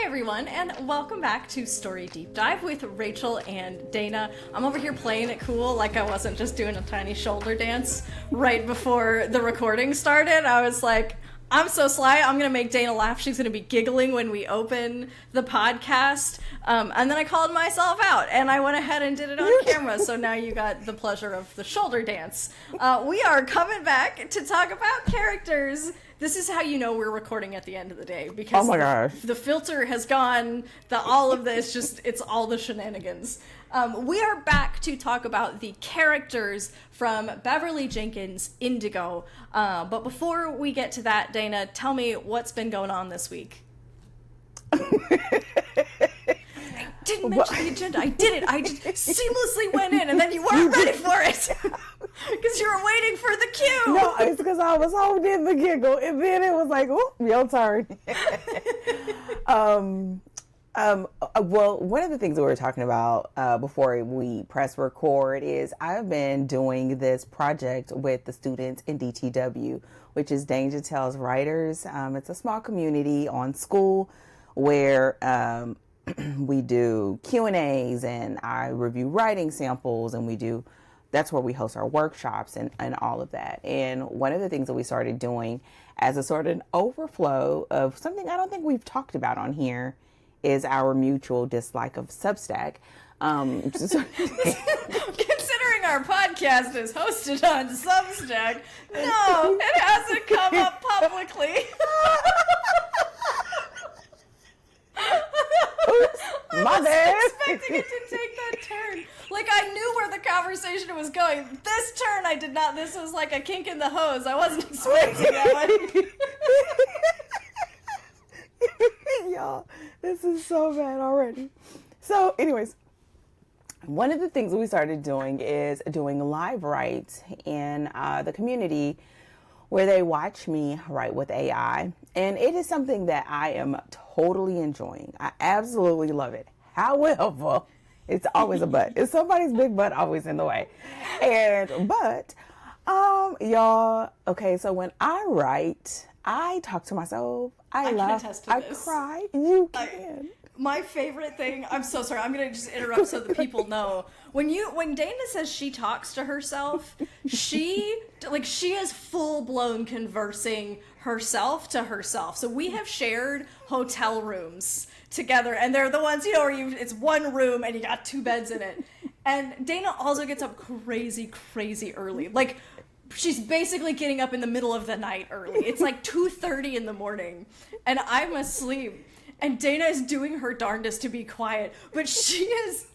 everyone, and welcome back to Story Deep Dive with Rachel and Dana. I'm over here playing it cool, like I wasn't just doing a tiny shoulder dance right before the recording started. I was like, I'm so sly, I'm gonna make Dana laugh. She's gonna be giggling when we open the podcast. And then I called myself out, and I went ahead and did it on camera, so now you got the pleasure of the shoulder dance. We are coming back to talk about characters. This is how you know we're recording at the end of the day, because oh my gosh, the filter has gone, all of this, it's all the shenanigans. We are back to talk about the characters from Beverly Jenkins' Indigo. But before we get to that, Dana, tell me what's been going on this week. I didn't mention the agenda. I did it. I just seamlessly went in, and then you weren't ready for it. Because you were waiting for the cue. No, it's because I was holding the giggle, and then it was like, oh, your turn. Well, one of the things that we were talking about before we press record is I've been doing this project with the students in DTW, which is Danger Tales Writers. It's a small community on school where we do Q&As, and I review writing samples, and that's where we host our workshops and all of that. And one of the things that we started doing as a sort of overflow of something I don't think we've talked about on here is our mutual dislike of Substack. Considering our podcast is hosted on Substack, no, it hasn't come up publicly. My bad. Expecting it to take that turn. Like, I knew where the conversation was going. This turn, I did not. This was like a kink in the hose. I wasn't expecting that one. Y'all, this is so bad already. So, anyways, one of the things we started doing is doing live writes in the community where they watch me write with AI. And it is something that I am totally enjoying. I absolutely love it. However, it's always a but. It's somebody's big butt always in the way. Y'all, okay, so when I write, I talk to myself. I laugh. I cry. You can. My favorite thing, I'm so sorry, I'm going to just interrupt so that people know. When Dana says she talks to herself, she is full-blown conversing herself to herself. So we have shared hotel rooms together, and they're the ones, where it's one room and you got two beds in it. And Dana also gets up crazy, crazy early. Like, she's basically getting up in the middle of the night early. It's like 2:30 in the morning, and I'm asleep. And Dana is doing her darndest to be quiet, but she is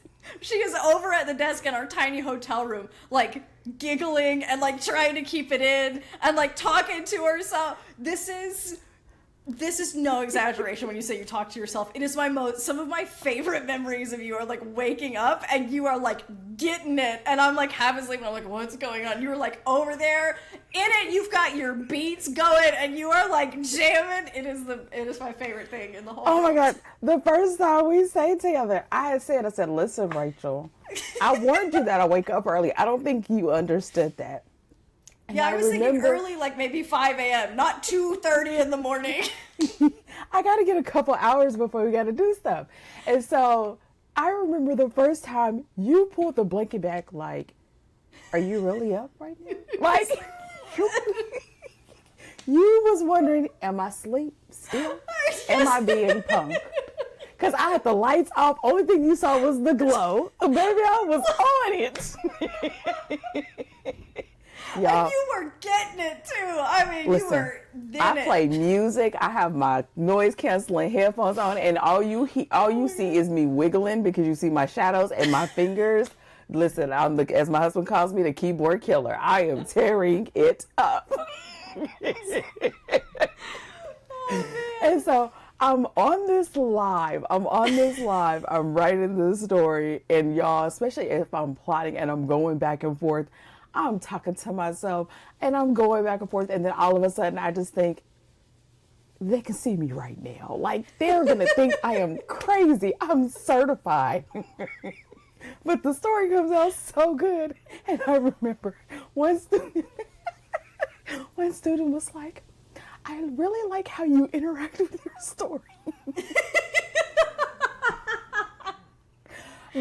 over at the desk in our tiny hotel room, like giggling and like trying to keep it in and like talking to herself. This is no exaggeration when you say you talk to yourself. It is some of my favorite memories of you are like waking up and you are like getting it, and I'm like half asleep and I'm like, what's going on? You were like over there in it, you've got your beats going and you are like jamming. It is my favorite thing in the whole Oh my God. The first time we say together, I said, listen, Rachel, I warned you that I wake up early. I don't think you understood that. And yeah, I was thinking early, like maybe 5 a.m., not 2:30 in the morning. I got to get a couple hours before we got to do stuff. And so I remember the first time you pulled the blanket back, like, are you really up right now? Like, you was wondering, am I asleep still? Am I being punked? Because I had the lights off. Only thing you saw was the glow. Baby, I was on it. Y'all, and you were getting it too. I mean, listen, you were in I play music. I have my noise canceling headphones on, and all you see is me wiggling because you see my shadows and my fingers. Listen, as my husband calls me, the keyboard killer. I am tearing it up. And so I'm on this live. I'm writing this story, and y'all, especially if I'm plotting and I'm going back and forth, I'm talking to myself and I'm going back and forth, and then all of a sudden I just think, they can see me right now. Like, they're going to think I am crazy. I'm certified. But the story comes out so good. And I remember one student was like, I really like how you interact with your story.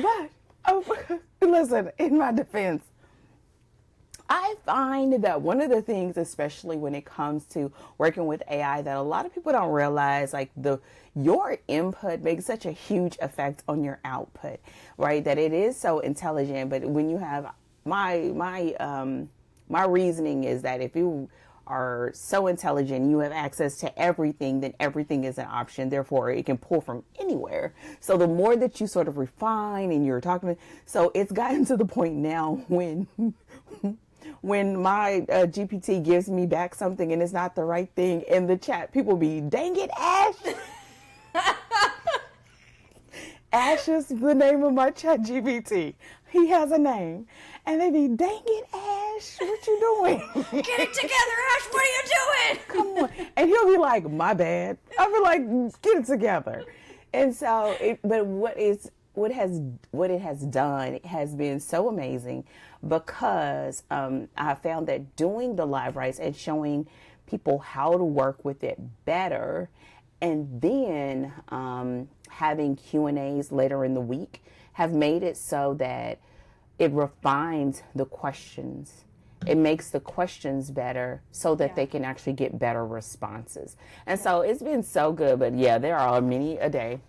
But, listen, in my defense, I find that one of the things, especially when it comes to working with AI, that a lot of people don't realize, like your input makes such a huge effect on your output, right? That it is so intelligent, but when you have my reasoning is that if you are so intelligent, you have access to everything, then everything is an option. Therefore, it can pull from anywhere. So the more that you sort of refine and you're talking, so it's gotten to the point now when my GPT gives me back something and it's not the right thing in the chat, people be, dang it, Ash. Ash is the name of my chat GPT. He has a name. And they be, dang it, Ash, what you doing? Get it together, Ash, what are you doing? Come on. And he'll be like, my bad. I'll be like, get it together. And so, but what it has done has been so amazing, because I found that doing the live writes and showing people how to work with it better, and then having Q&As later in the week have made it so that it refines the questions. It makes the questions better so that they can actually get better responses. And so it's been so good. But yeah, there are many a day.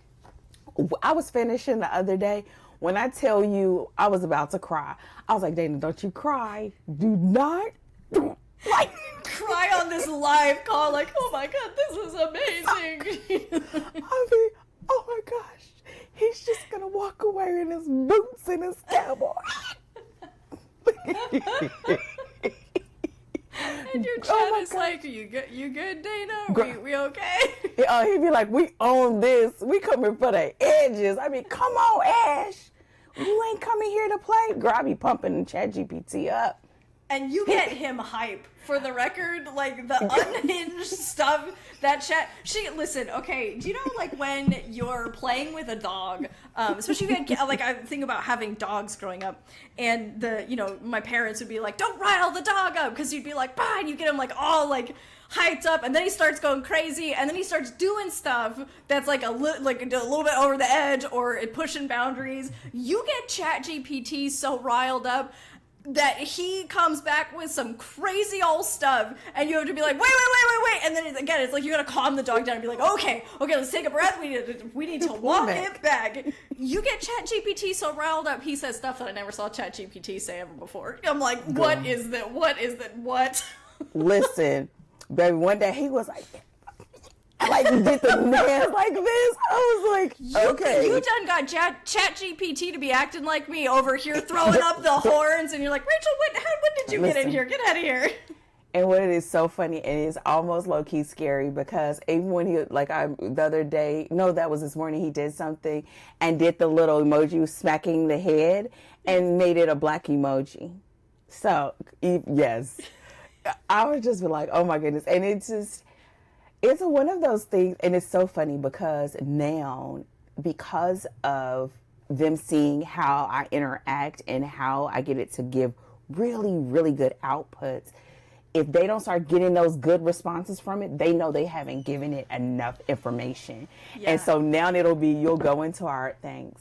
I was finishing the other day. When I tell you I was about to cry, I was like, Dana, don't you cry. Do not like cry on this live call. Like, oh my God, this is amazing. I'll be, oh my gosh, he's just going to walk away in his boots and his cowboy. And your chat is like, you good, Dana? We okay? He'd be like, we own this. We coming for the edges. I mean, come on, Ash. You ain't coming here to play. Girl, I be pumping ChatGPT up. And you get him hype. For the record, like the unhinged stuff that chat. Listen, okay. Do you know, like, when you're playing with a dog, especially if you had, like, I think about having dogs growing up, and my parents would be like, "Don't rile the dog up," because you'd be like, "Bah," and you get him like all like hyped up, and then he starts going crazy, and then he starts doing stuff that's like a little bit over the edge, or pushing boundaries. You get ChatGPT so riled up that he comes back with some crazy old stuff, and you have to be like, wait, and then again, it's like you gotta calm the dog down and be like, okay, let's take a breath. We need to walk it back. You get ChatGPT so riled up, he says stuff that I never saw ChatGPT say ever before. I'm like, what is that? What? Listen, baby, one day he was like, like, did the man like this? I was like, okay. You done got ChatGPT to be acting like me over here, throwing up the horns, and you're like, Rachel, when did you get in here? Get out of here. And what it is so funny, and it's almost low-key scary, because even when the other day, no, that was this morning, he did something and did the little emoji smacking the head and made it a black emoji. So, yes. I would just be like, oh my goodness. And it's one of those things, and it's so funny because now, because of them seeing how I interact and how I get it to give really, really good outputs, if they don't start getting those good responses from it, they know they haven't given it enough information. Yeah. And so now you'll go into our things.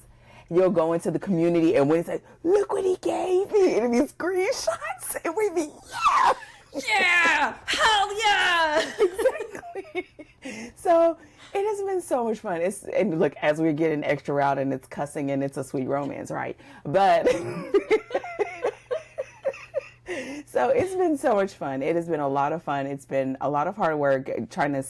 You'll go into the community, and when it's like, look what he gave me, and these screenshots, and we be, yeah! Yeah! Hell yeah! Exactly. So it has been so much fun. And look, as we're getting extra out and it's cussing and it's a sweet romance, right? But so it's been so much fun. It has been a lot of fun. It's been a lot of hard work trying to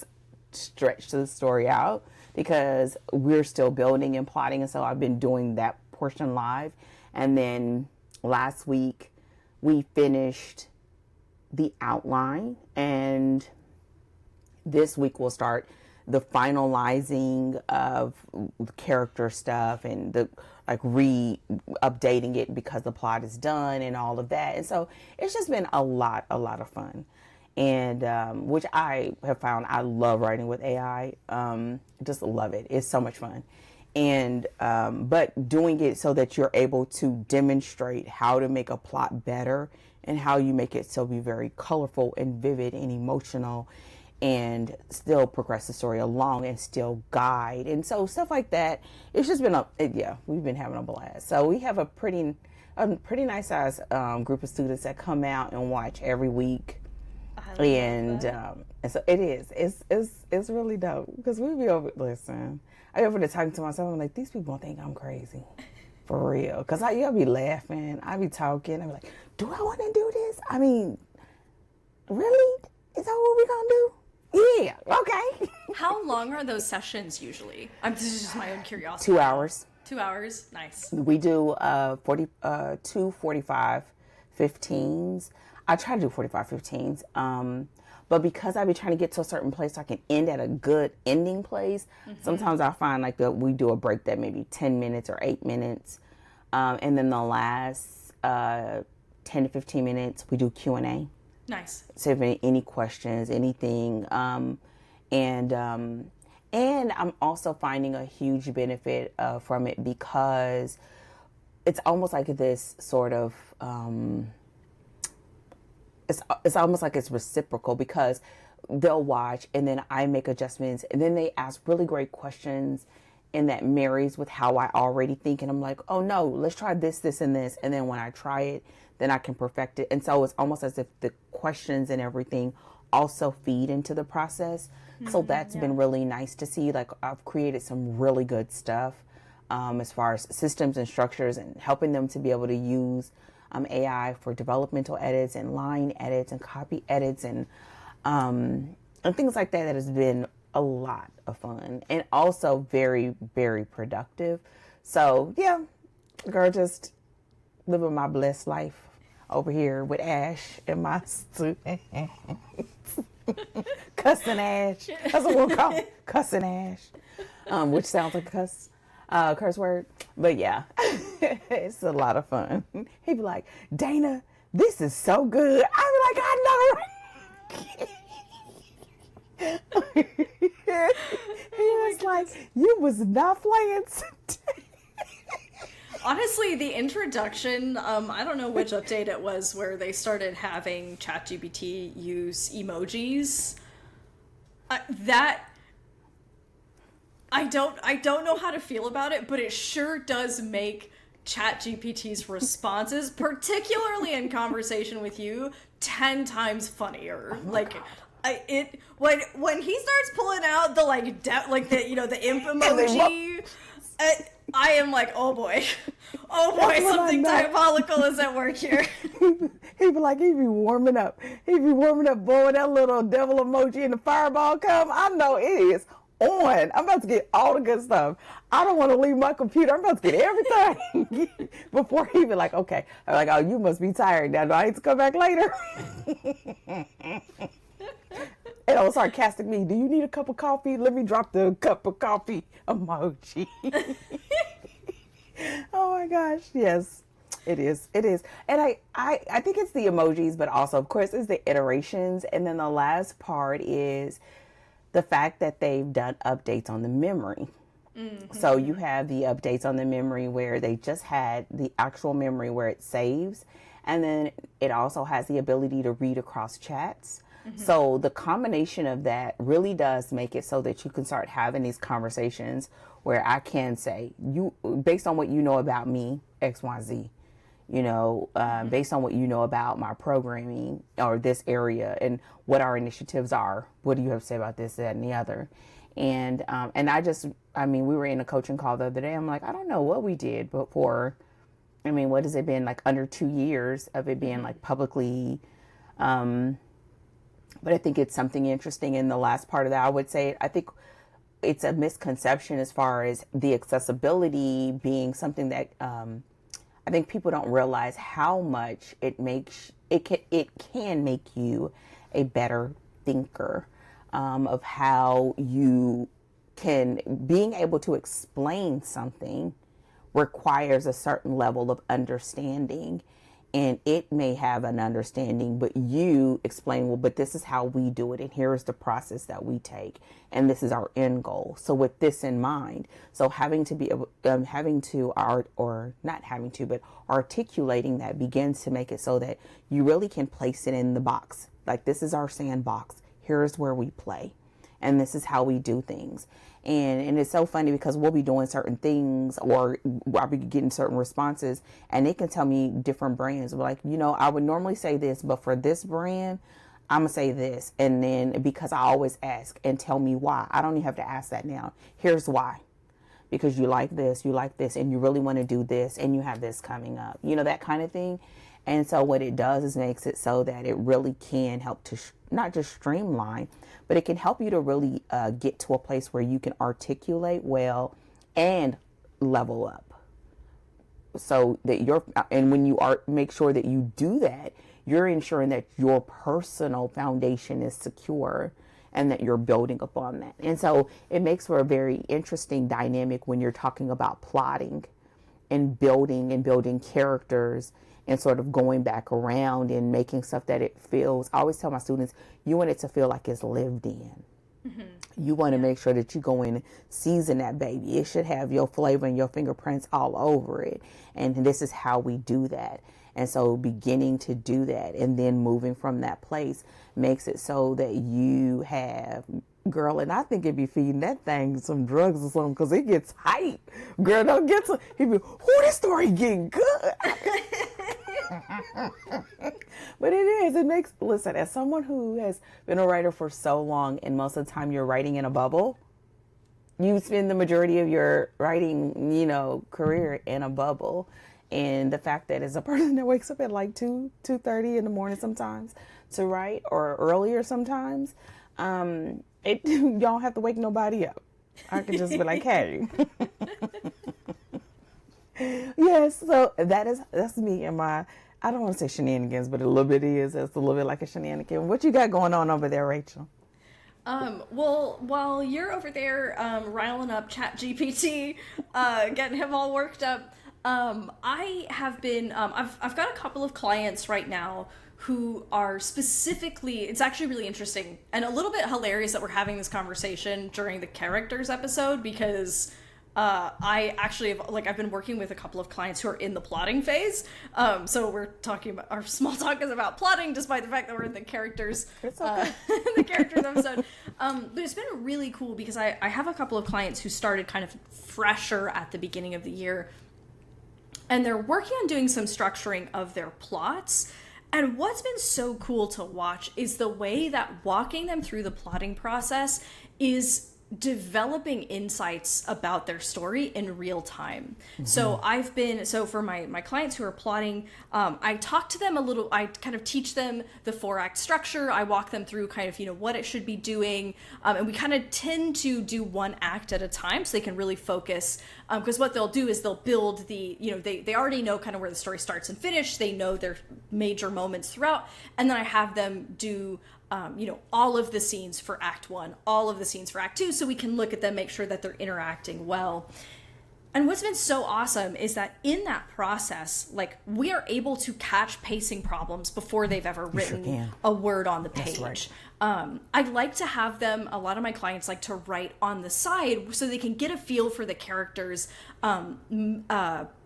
stretch the story out, because we're still building and plotting. And so I've been doing that portion live. And then last week we finished the outline, and this week we'll start the finalizing of character stuff and the updating it because the plot is done and all of that. And so it's just been a lot of fun, and which I have found I love writing with AI. Just love it. It's so much fun. And but doing it so that you're able to demonstrate how to make a plot better and how you make it so be very colorful and vivid and emotional and still progress the story along and still guide. And so stuff like that, it's just been we've been having a blast. So we have a pretty nice size group of students that come out and watch every week. And so it's really dope, because we be over, listen, I over there talking to myself, I'm like, these people think I'm crazy. For real. Because I'll be laughing, I be talking, I be like, do I want to do this? I mean, really? Is that what we gonna do? Yeah, okay. How long are those sessions usually? This is just my own curiosity. 2 hours. 2 hours? Nice. We do 2 45 15s. I try to do 45 15s. But because I be trying to get to a certain place so I can end at a good ending place, sometimes I find like that we do a break that maybe 10 minutes or 8 minutes. And then the last 10 to 15 minutes, we do Q&A. Nice. So if any questions, anything. And I'm also finding a huge benefit from it, because it's almost like this sort of... It's almost like it's reciprocal, because they'll watch and then I make adjustments and then they ask really great questions, and that marries with how I already think. And I'm like, oh no, let's try this, this, and this. And then when I try it, then I can perfect it. And so it's almost as if the questions and everything also feed into the process. So that's been really nice to see. Like, I've created some really good stuff as far as systems and structures, and helping them to be able to use AI for developmental edits and line edits and copy edits and things like that. That has been a lot of fun and also very, very productive. So yeah, girl, just living my blessed life over here with Ash and my students. Cussing Ash. That's what we'll call it. Cussing Ash. Which sounds like a curse word. But yeah, it's a lot of fun. He'd be like, Dana, this is so good. I'd be like, I know. He was like, you was not playing today. Honestly, the introduction, I don't know which update it was where they started having ChatGPT use emojis. I don't know how to feel about it, but it sure does make ChatGPT's responses, particularly in conversation with you, 10 times funnier. When he starts pulling out the the imp emoji, I am like, oh boy, something diabolical is at work here. He'd be warming up. Boy, when that little devil emoji and the fireball come, I know it is on. I'm about to get all the good stuff. I don't want to leave my computer. I'm about to get everything before he be like, okay. I'm like, oh, you must be tired now. Do I need to come back later? And it'll sarcastic me, do you need a cup of coffee? Let me drop the cup of coffee emoji. Oh my gosh, yes. It is. And I think it's the emojis, but also, of course, it's the iterations. And then the last part is the fact that they've done updates on the memory. So you have the updates on the memory where they just had the actual memory where it saves. And then it also has the ability to read across chats. So the combination of that really does make it so that you can start having these conversations where I can say, you, based on what you know about me, X, Y, Z, based on what you know about my programming or this area and what our initiatives are, what do you have to say about this, that, and the other? And we were in a coaching call the other day. I'm like, I don't know what we did, but what has it been, like under 2 years of it being like publicly, but I think it's something interesting in the last part of that. I would say, I think it's a misconception as far as the accessibility being something that I think people don't realize how much it can make you a better thinker, of how you can, being able to explain something requires a certain level of understanding. And it may have an understanding, but you explain, well, but this is how we do it. And here is the process that we take. And this is our end goal. So with this in mind, so articulating that begins to make it so that you really can place it in the box. Like, this is our sandbox. Here's where we play. And this is how we do things. And it's so funny because we'll be doing certain things, or I'll be getting certain responses, and they can tell me different brands. Like, I would normally say this, but for this brand, I'm going to say this. And then because I always ask and tell me why, I don't even have to ask that now. Here's why. Because you like this, and you really want to do this, and you have this coming up, that kind of thing. And so what it does is makes it so that it really can help to not just streamline, but it can help you to really get to a place where you can articulate well and level up. So that and when you make sure that you do that, you're ensuring that your personal foundation is secure and that you're building upon that. And so it makes for a very interesting dynamic when you're talking about plotting and building characters and sort of going back around and making stuff that it feels. I always tell my students, you want it to feel like it's lived in. Mm-hmm. You want to make sure that you go in and season that baby. It should have your flavor and your fingerprints all over it. And this is how we do that. And so beginning to do that and then moving from that place makes it so that you have, girl, and I think it'd be feeding that thing some drugs or something, because it gets hype. Girl, don't get some, he'd be, this story getting good. But it is, listen, as someone who has been a writer for so long, and most of the time you're writing in a bubble, you spend the majority of your writing, career in a bubble. And the fact that as a person that wakes up at like 2:30 in the morning sometimes to write, or earlier sometimes, you don't have to wake nobody up. I can just be like, hey. Yes, so that's me and my, I don't want to say shenanigans, but a little bit is. It's a little bit like a shenanigan. What you got going on over there, Rachel? Well, while you're over there riling up ChatGPT, getting him all worked up, I have been, I've got a couple of clients right now who are specifically, it's actually really interesting and a little bit hilarious that we're having this conversation during the characters episode, because I actually have, I've been working with a couple of clients who are in the plotting phase. So we're talking about, our small talk is about plotting, despite the fact that we're in the characters, the characters episode. But it's been really cool because I have a couple of clients who started kind of fresher at the beginning of the year, and they're working on doing some structuring of their plots. And what's been so cool to watch is the way that walking them through the plotting process is developing insights about their story in real time. Mm-hmm. So for my clients who are plotting, I talk to them a little, I kind of teach them the 4-act structure. I walk them through kind of, what it should be doing. And we kind of tend to do one act at a time so they can really focus. Because what they'll do is they'll build they already know kind of where the story starts and finish. They know their major moments throughout. And then I have them do all of the scenes for Act 1, all of the scenes for Act 2, so we can look at them, make sure that they're interacting well. And what's been so awesome is that in that process, we are able to catch pacing problems before they've ever written a word on the page. That's right. I'd like to have them, a lot of my clients like to write on the side so they can get a feel for the characters.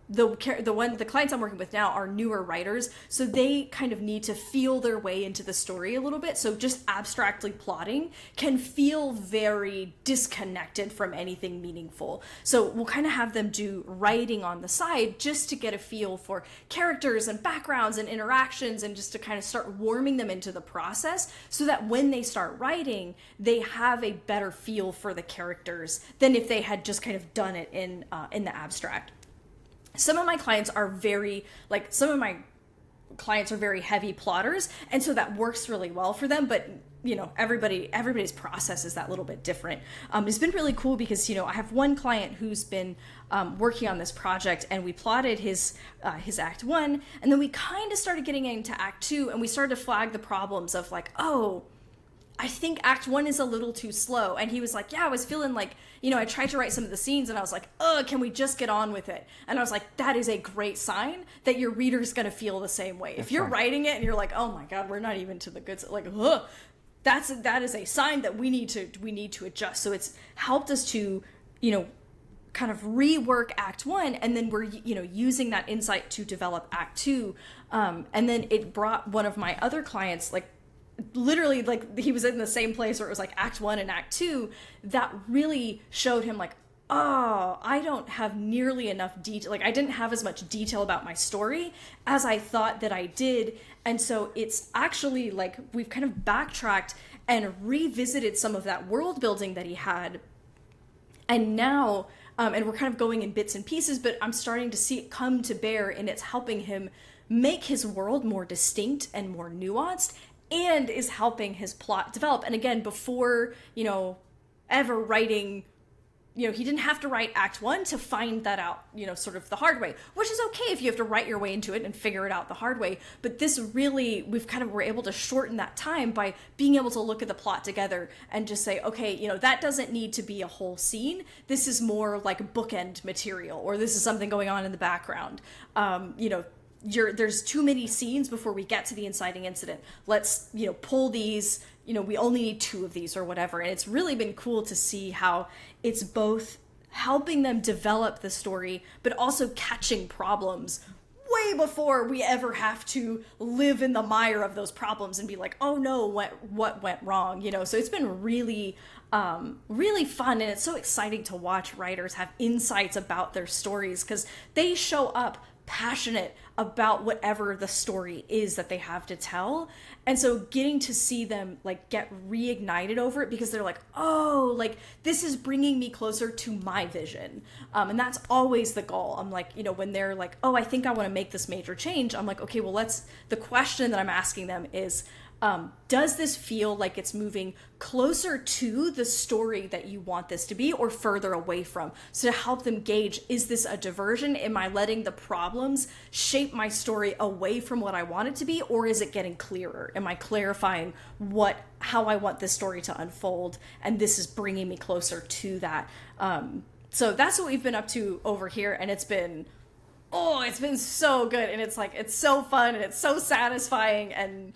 The clients I'm working with now are newer writers, so they kind of need to feel their way into the story a little bit. So just abstractly plotting can feel very disconnected from anything meaningful. So we'll kind of have them do writing on the side just to get a feel for characters and backgrounds and interactions, and just to kind of start warming them into the process so that when they start writing, they have a better feel for the characters than if they had just kind of done it in the abstract. Some of my clients are very heavy plotters, and so that works really well for them, but everybody's process is that little bit different. It's been really cool because I have one client who's been working on this project, and we plotted his Act 1, and then we kind of started getting into Act 2, and we started to flag the problems of I think Act 1 is a little too slow. And he was like, yeah, I was feeling I tried to write some of the scenes and I was like, can we just get on with it? And I was like, that is a great sign that your reader's going to feel the same way. That's if you're writing it and you're like, oh my God, we're not even to the good, that is a sign that we need to adjust. So it's helped us to, kind of rework Act 1, and then we're, using that insight to develop Act 2. And then it brought one of my other clients, literally like he was in the same place where it was like act 1 and act 2, that really showed him like, oh, I don't have nearly enough detail. Like, I didn't have as much detail about my story as I thought that I did. And so it's actually like we've kind of backtracked and revisited some of that world building that he had. And now, and we're kind of going in bits and pieces, but I'm starting to see it come to bear, and it's helping him make his world more distinct and more nuanced, and is helping his plot develop. And again, before, ever writing, he didn't have to write act 1 to find that out, sort of the hard way, which is okay if you have to write your way into it and figure it out the hard way. But this really, we're able to shorten that time by being able to look at the plot together and just say, okay, that doesn't need to be a whole scene. This is more like bookend material, or this is something going on in the background. There's too many scenes before we get to the inciting incident. Let's, pull these, we only need 2 of these or whatever. And it's really been cool to see how it's both helping them develop the story, but also catching problems way before we ever have to live in the mire of those problems and be like, oh no, what went wrong? So it's been really, really fun. And it's so exciting to watch writers have insights about their stories, because they show up passionate about whatever the story is that they have to tell. And so getting to see them like get reignited over it, because they're like, oh, like this is bringing me closer to my vision. And that's always the goal. I'm like, when they're like, oh, I think I want to make this major change, I'm like, okay, well, the question that I'm asking them is, does this feel like it's moving closer to the story that you want this to be, or further away from? So to help them gauge, is this a diversion? Am I letting the problems shape my story away from what I want it to be? Or is it getting clearer? Am I clarifying how I want this story to unfold? And this is bringing me closer to that. So that's what we've been up to over here. And it's been so good. And it's like, it's so fun and it's so satisfying, and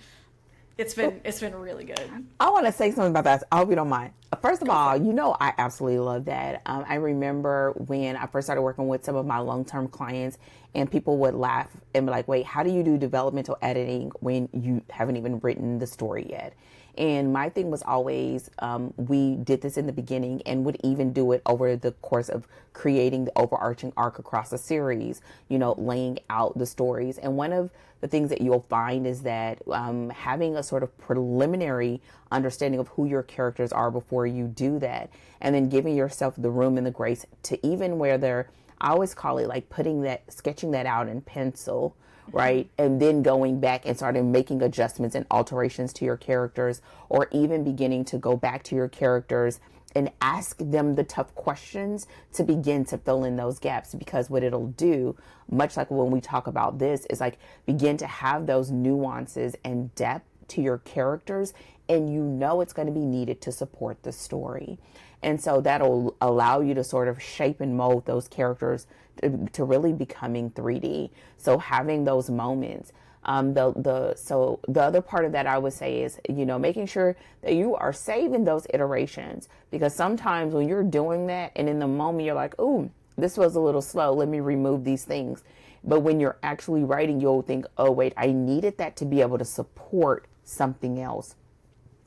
it's been really good. I want to say something about that. I hope you don't mind. First of all, I absolutely love that. I remember when I first started working with some of my long-term clients, and people would laugh and be like, wait, how do you do developmental editing when you haven't even written the story yet? And my thing was always, we did this in the beginning and would even do it over the course of creating the overarching arc across a series, laying out the stories. And one of the things that you'll find is that having a sort of preliminary understanding of who your characters are before you do that, and then giving yourself the room and the grace to even where I always call it like sketching that out in pencil, right? And then going back and starting making adjustments and alterations to your characters, or even beginning to go back to your characters and ask them the tough questions to begin to fill in those gaps. Because what it'll do, much like when we talk about this, is like begin to have those nuances and depth to your characters, and it's going to be needed to support the story. And so that'll allow you to sort of shape and mold those characters to really becoming 3D. So having those moments. So the other part of that I would say is, making sure that you are saving those iterations, because sometimes when you're doing that and in the moment you're like, ooh, this was a little slow, let me remove these things. But when you're actually writing, you'll think, oh, wait, I needed that to be able to support something else,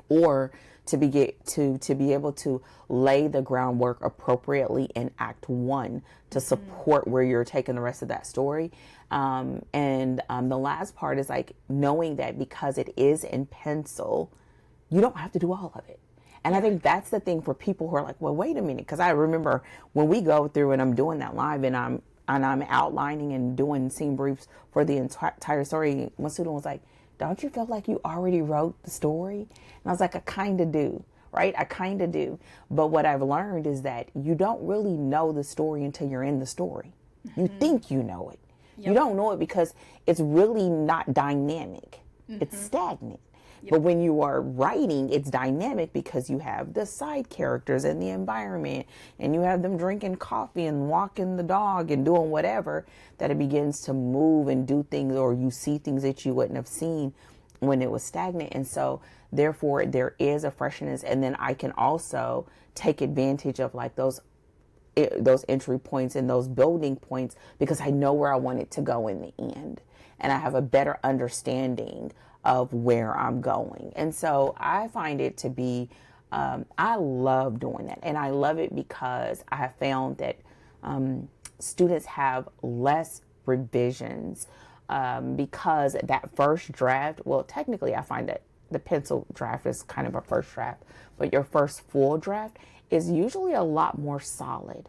or to be able to lay the groundwork appropriately in Act 1 to support where you're taking the rest of that story. And the last part is like knowing that because it is in pencil, you don't have to do all of it. And I think that's the thing for people who are like, well, wait a minute. Because I remember when we go through and I'm doing that live and I'm outlining and doing scene briefs for the entire story, one student was like, don't you feel like you already wrote the story? And I was like, I kind of do, right? I kind of do. But what I've learned is that you don't really know the story until you're in the story. You think you know it. Yep. You don't know it because it's really not dynamic. It's stagnant. Yep. But when you are writing, it's dynamic because you have the side characters and the environment, and you have them drinking coffee and walking the dog and doing whatever, that it begins to move and do things, or you see things that you wouldn't have seen when it was stagnant. And so therefore there is a freshness. And then I can also take advantage of like those entry points and those building points, because I know where I want it to go in the end. And I have a better understanding of where I'm going. And so I find it to be, I love doing that. And I love it because I have found that students have less revisions because that first draft, well, technically I find that the pencil draft is kind of a first draft, but your first full draft is usually a lot more solid.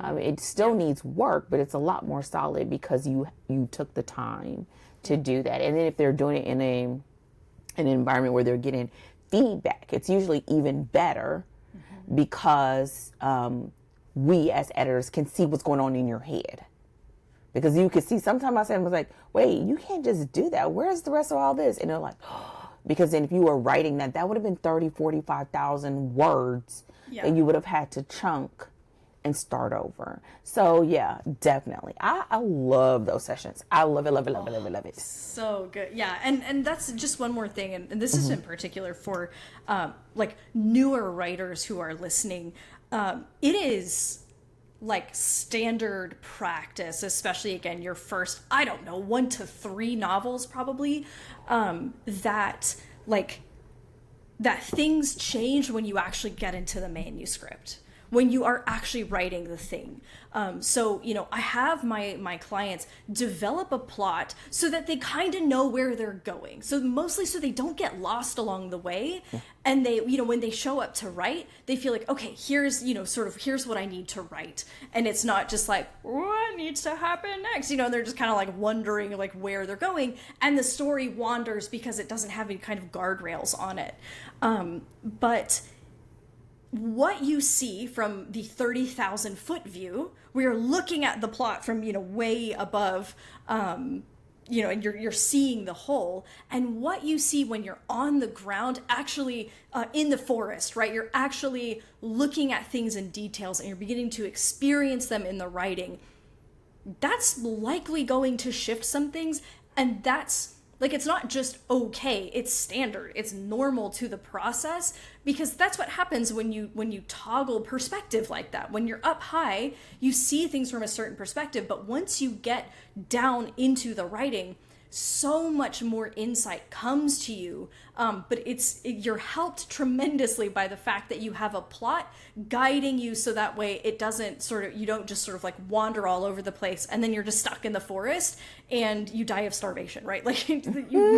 It still needs work, but it's a lot more solid because you took the time to do that. And then if they're doing it in an environment where they're getting feedback, it's usually even better because we as editors can see what's going on in your head. Because you could see, sometimes I said, I was like, wait, you can't just do that. Where's the rest of all this? And they're like, oh. Because then if you were writing that would have been 30, 45,000 words that you would have had to chunk and start over. So yeah, definitely. I love those sessions. I love it, love it, love it, love it, love it. So good. Yeah. And that's just one more thing. And this is in particular for like newer writers who are listening. It is like standard practice, especially again, your first, I don't know, 1 to 3 novels probably, that things change when you actually get into the manuscript, when you are actually writing the thing. So, I have my clients develop a plot so that they kind of know where they're going. So mostly so they don't get lost along the way. And they, when they show up to write, they feel like, okay, here's what I need to write. And it's not just like, what needs to happen next? They're just kind of like wondering like where they're going. And the story wanders because it doesn't have any kind of guardrails on it. But what you see from the 30,000 foot view, we are looking at the plot from, way above, and you're seeing the whole. And what you see when you're on the ground, actually in the forest, right? You're actually looking at things in details and you're beginning to experience them in the writing. That's likely going to shift some things. And that's, like, it's not just okay, it's standard, it's normal to the process, because that's what happens when you toggle perspective like that. When you're up high, you see things from a certain perspective, but once you get down into the writing, so much more insight comes to you. But you're helped tremendously by the fact that you have a plot guiding you, so that way it doesn't you don't just sort of like wander all over the place and then you're just stuck in the forest and you die of starvation, right? Like you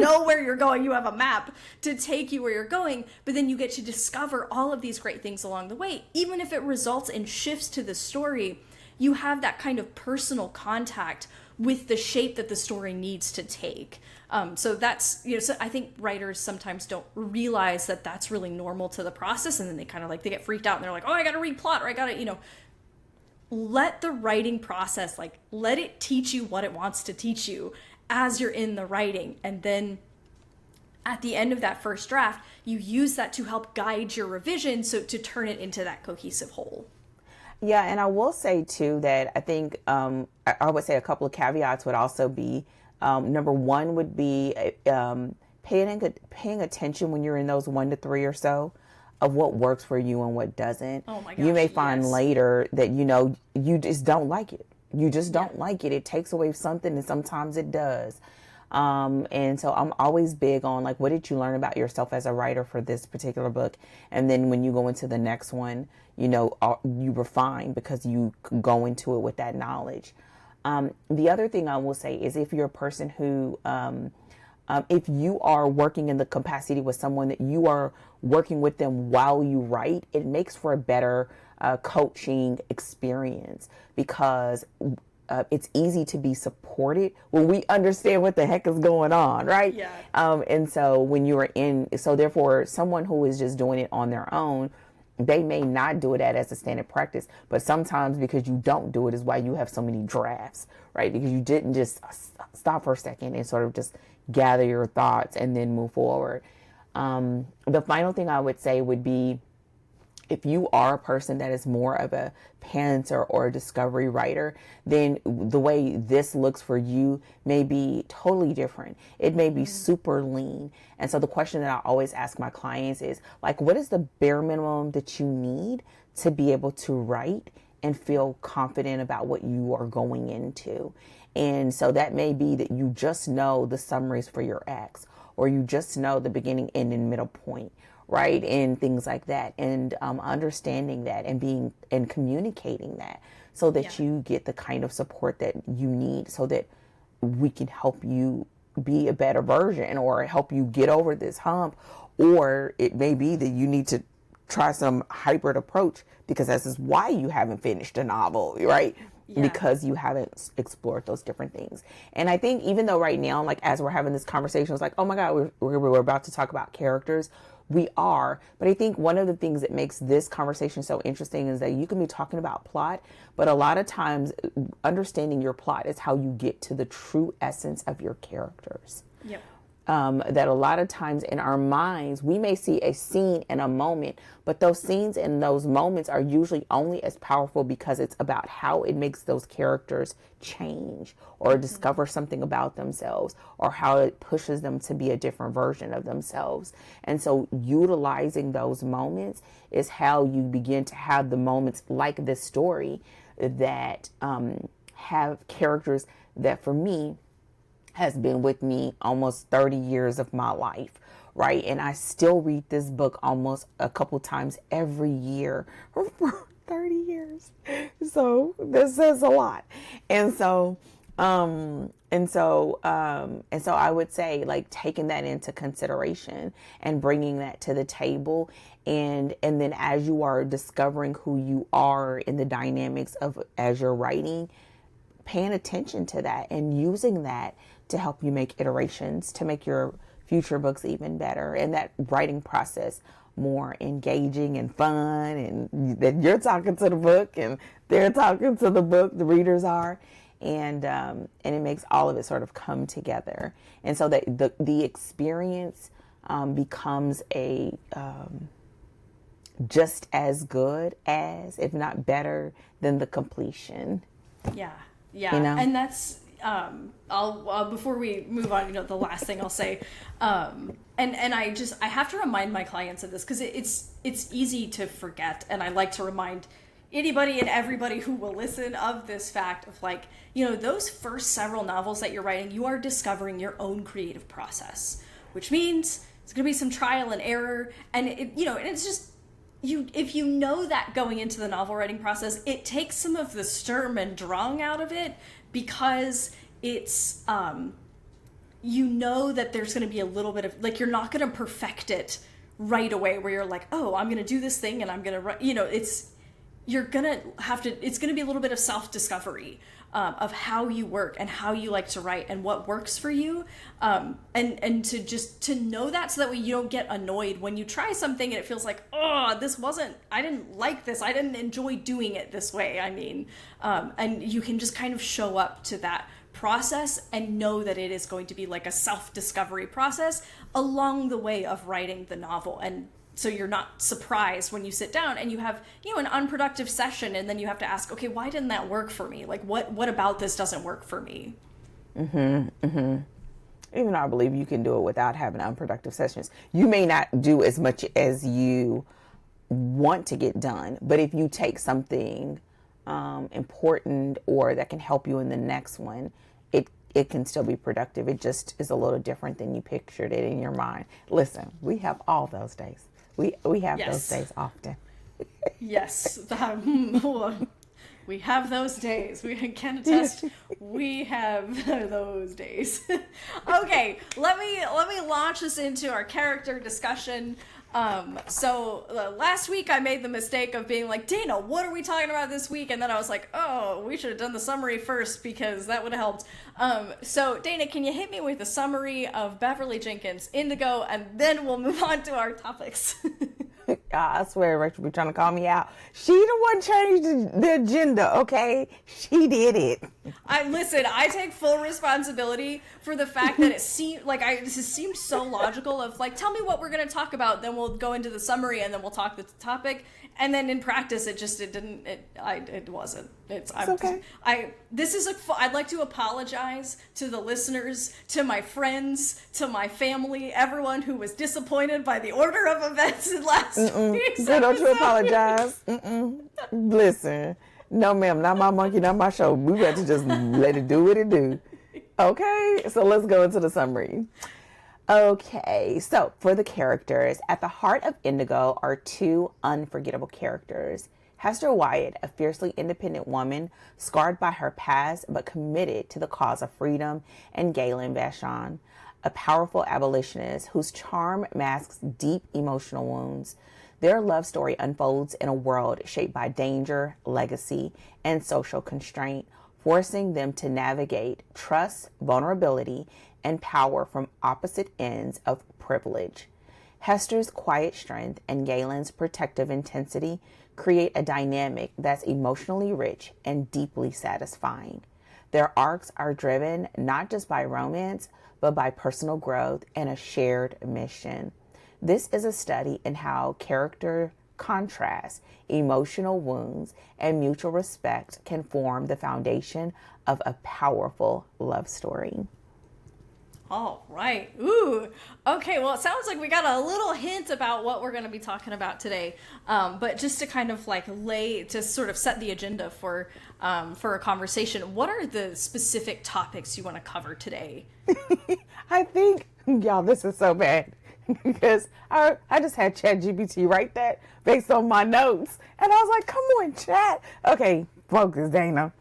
know where you're going, you have a map to take you where you're going, but then you get to discover all of these great things along the way. Even if it results in shifts to the story, you have that kind of personal contact with the shape that the story needs to take. So that's, so I think writers sometimes don't realize that that's really normal to the process. And then they kind of they get freaked out and they're like, oh, I got to read plot, or I got to, let the writing process, let it teach you what it wants to teach you as you're in the writing. And then at the end of that first draft, you use that to help guide your revision, so to turn it into that cohesive whole. Yeah, and I will say too that I think I would say a couple of caveats would also be, number one would be paying attention when you're in those 1 to 3 or so of what works for you and what doesn't. Oh my gosh, you may find later that you just don't like it. You just don't like it. It takes away something, and sometimes it does. And so I'm always big on what did you learn about yourself as a writer for this particular book? And then when you go into the next one, you refine because you go into it with that knowledge. The other thing I will say is, if you're a person who, if you are working in the capacity with someone that you are working with them while you write, it makes for a better coaching experience, because it's easy to be supported when we understand what the heck is going on, right? Yeah. And so when you are so therefore someone who is just doing it on their own, they may not do it as a standard practice, but sometimes because you don't do it is why you have so many drafts, right? Because you didn't just stop for a second and sort of just gather your thoughts and then move forward. The final thing I would say would be, if you are a person that is more of a pantser or a discovery writer, then the way this looks for you may be totally different. It may be super lean. And so the question that I always ask my clients is, what is the bare minimum that you need to be able to write and feel confident about what you are going into? And so that may be that you just know the summaries for your acts, or you just know the beginning, end, and middle point, right? And things like that. And understanding that and being and communicating that so that you get the kind of support that you need so that we can help you be a better version or help you get over this hump. Or it may be that you need to try some hybrid approach because this is why you haven't finished a novel, right? Yeah. Because you haven't explored those different things. And I think even though right now, like as we're having this conversation, it's like, oh my God, we're about to talk about characters. We are. But I think one of the things that makes this conversation so interesting is that you can be talking about plot, but a lot of times understanding your plot is how you get to the true essence of your characters. Yep. That a lot of times in our minds, we may see a scene in a moment, but those scenes and those moments are usually only as powerful because it's about how it makes those characters change or discover something about themselves or how it pushes them to be a different version of themselves. And so utilizing those moments is how you begin to have the moments like this story that have characters that for me has been with me almost 30 years of my life, right? And I still read this book almost a couple times every year for 30 years. So this says a lot. And so I would say like taking that into consideration and bringing that to the table. And then as you are discovering who you are in the dynamics of as you're writing, paying attention to that and using that to help you make iterations to make your future books even better and that writing process more engaging and fun, and that you're talking to the book and they're talking to the book, the readers are, and it makes all of it sort of come together. And so that the experience becomes a just as good as, if not better than, the completion. Yeah. And that's I'll before we move on, the last thing I'll say, and I have to remind my clients of this because it's easy to forget, and I like to remind anybody and everybody who will listen of this fact of like, those first several novels that you're writing, you are discovering your own creative process, which means it's going to be some trial and error, and it's just if you know that going into the novel writing process, it takes some of the Sturm and Drang out of it because it's that there's going to be a little bit of like, you're not going to perfect it right away where you're like, oh, I'm going to do this thing and I'm going to write, it's going to be a little bit of self-discovery of how you work and how you like to write and what works for you, and to know that so that way you don't get annoyed when you try something and it feels like, oh, I didn't like this, I didn't enjoy doing it this way, and you can just kind of show up to that process and know that it is going to be like a self-discovery process along the way of writing the novel. And so you're not surprised when you sit down and you have, an unproductive session and then you have to ask, okay, why didn't that work for me? Like, what about this doesn't work for me? Even though I believe you can do it without having unproductive sessions. You may not do as much as you want to get done, but if you take something important or that can help you in the next one, it can still be productive. It just is a little different than you pictured it in your mind. Listen, we have all those days. We have those days often. Yes. We have those days. We can attest. We have those days. Okay, let me launch us into our character discussion. So last week I made the mistake of being like, Dana, what are we talking about this week? And then I was like, oh, we should have done the summary first because that would have helped. So Dana, can you hit me with a summary of Beverly Jenkins, Indigo, and then we'll move on to our topics. I swear Rachel be trying to call me out. She the one changed the agenda, okay? She did it. I take full responsibility for the fact that it seemed like this seemed so logical of like, tell me what we're going to talk about, then we'll go into the summary and then we'll talk the topic. And then in practice, it wasn't. It's okay. I'd like to apologize to the listeners, to my friends, to my family, everyone who was disappointed by the order of events in last week's episode. Don't you apologize. Listen, no ma'am, not my monkey, not my show. We got to just let it do what it do. Okay, so let's go into the summary. Okay, so for the characters, at the heart of Indigo are two unforgettable characters. Hester Wyatt, a fiercely independent woman scarred by her past but committed to the cause of freedom, and Galen Vachon, a powerful abolitionist whose charm masks deep emotional wounds. Their love story unfolds in a world shaped by danger, legacy, and social constraint, forcing them to navigate trust, vulnerability, and power from opposite ends of privilege. Hester's quiet strength and Galen's protective intensity create a dynamic that's emotionally rich and deeply satisfying. Their arcs are driven not just by romance, but by personal growth and a shared mission. This is a study in how character contrast, emotional wounds, and mutual respect can form the foundation of a powerful love story. All right. Ooh. Okay. Well, it sounds like we got a little hint about what we're going to be talking about today. But just to kind of like to sort of set the agenda for a conversation, what are the specific topics you want to cover today? I think, y'all, this is so bad because I just had ChatGPT write that based on my notes. And I was like, come on, chat. Okay, focus, Dana.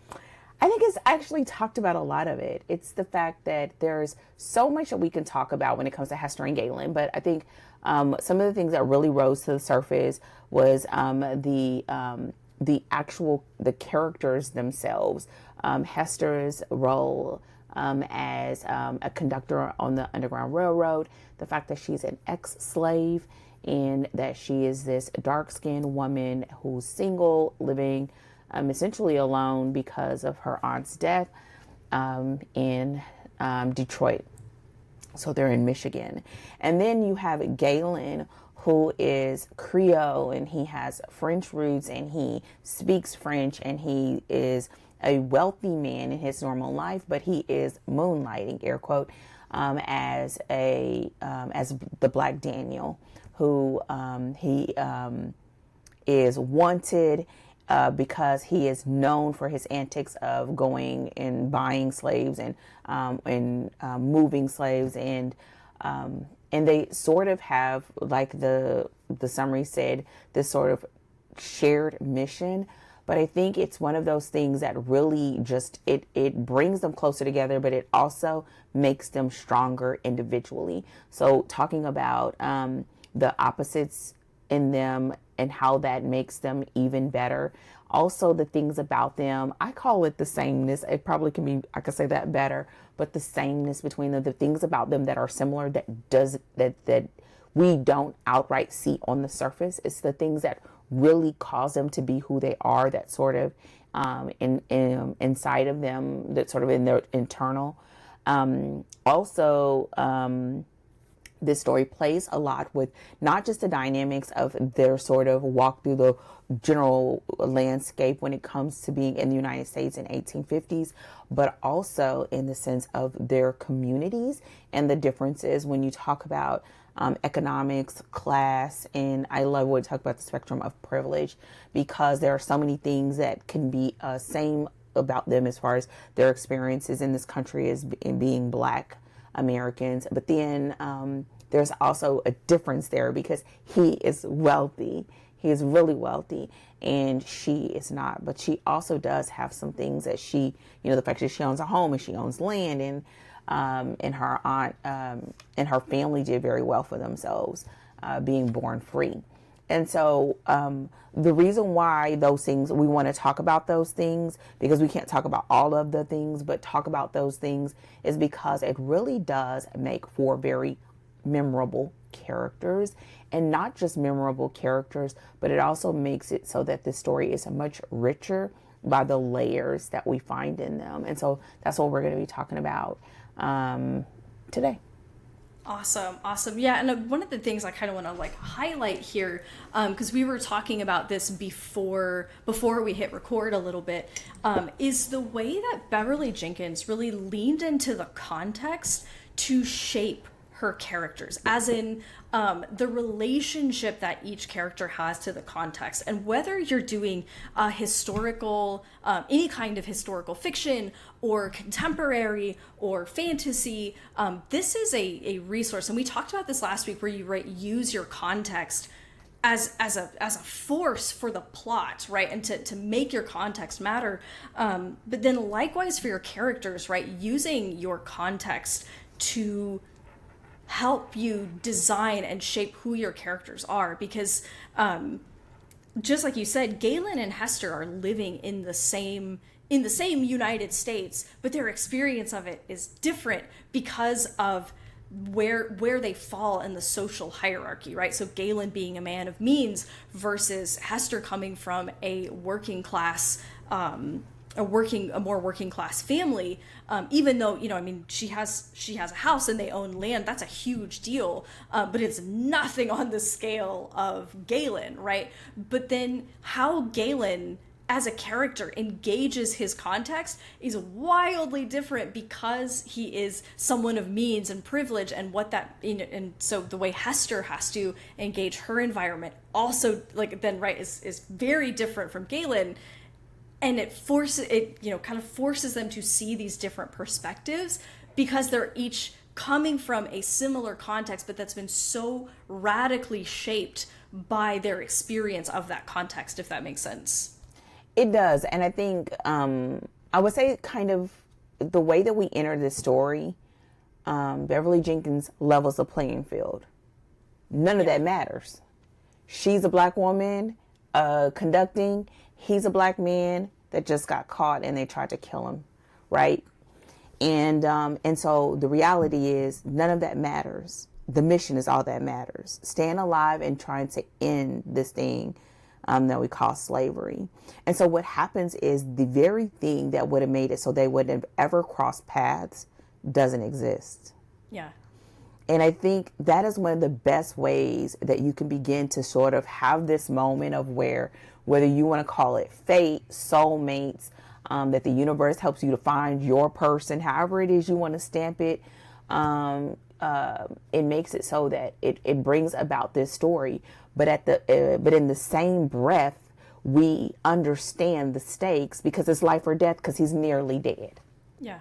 I think it's actually talked about a lot of it. It's the fact that there's so much that we can talk about when it comes to Hester and Galen. But I think some of the things that really rose to the surface was the characters themselves. Hester's role as a conductor on the Underground Railroad, the fact that she's an ex-slave and that she is this dark-skinned woman who's single, living essentially alone because of her aunt's death in Detroit. So they're in Michigan. And then you have Galen, who is Creole, and he has French roots, and he speaks French, and he is a wealthy man in his normal life, but he is moonlighting, air quote, as the Black Daniel, who he is wanted because he is known for his antics of going and buying slaves and moving slaves, and they sort of have, like the summary said, this sort of shared mission. But I think it's one of those things that really just it brings them closer together, but it also makes them stronger individually. So talking about the opposites in them and how that makes them even better. Also, the things about them, I call it the sameness. It probably can be, I could say that better, but the sameness between them, the things about them that are similar that we don't outright see on the surface. It's the things that really cause them to be who they are, that sort of inside of them, that sort of in their internal. This story plays a lot with not just the dynamics of their sort of walk through the general landscape when it comes to being in the United States in 1850s, but also in the sense of their communities and the differences when you talk about economics, class, and I love when we talk about the spectrum of privilege, because there are so many things that can be same about them as far as their experiences in this country as in being Black Americans. But then there's also a difference there because he is wealthy. He is really wealthy and she is not. But she also does have some things that she, the fact that she owns a home and she owns land, and her aunt and her family did very well for themselves, being born free. And so the reason why those things, we want to talk about those things, because we can't talk about all of the things, but talk about those things, is because it really does make for very memorable characters, and not just memorable characters, but it also makes it so that the story is much richer by the layers that we find in them. And so that's what we're going to be talking about today. Awesome. Yeah, and one of the things I kind of want to highlight here, because we were talking about this before we hit record a little bit, is the way that Beverly Jenkins really leaned into the context to shape her characters, as in the relationship that each character has to the context. And whether you're doing a historical, any kind of historical fiction or contemporary or fantasy, this is a resource. And we talked about this last week, where you use your context as a force for the plot, right? And to make your context matter. But then likewise for your characters, right? Using your context to help you design and shape who your characters are. Because just like you said, Galen and Hester are living in the same United States, but their experience of it is different because of where they fall in the social hierarchy, right? So Galen being a man of means versus Hester coming from a working class, a more working class family. Even though, I mean, she has a house and they own land. That's a huge deal, but it's nothing on the scale of Galen, right? But then how Galen as a character engages his context is wildly different, because he is someone of means and privilege, and what that, and so the way Hester has to engage her environment also, like, then, right, is very different from Galen. And it kind of forces them to see these different perspectives, because they're each coming from a similar context, but that's been so radically shaped by their experience of that context, if that makes sense. It does. And I think, I would say kind of the way that we enter this story, Beverly Jenkins levels the playing field. None of that matters. She's a black woman conducting. He's a black man that just got caught and they tried to kill him. Right. And so the reality is none of that matters. The mission is all that matters. Staying alive and trying to end this thing that we call slavery. And so what happens is the very thing that would have made it so they wouldn't have ever crossed paths doesn't exist. Yeah. And I think that is one of the best ways that you can begin to sort of have this moment of whether you want to call it fate, soulmates, that the universe helps you to find your person, however it is you want to stamp it. It makes it so that it brings about this story. But but in the same breath, we understand the stakes, because it's life or death, because he's nearly dead. Yeah.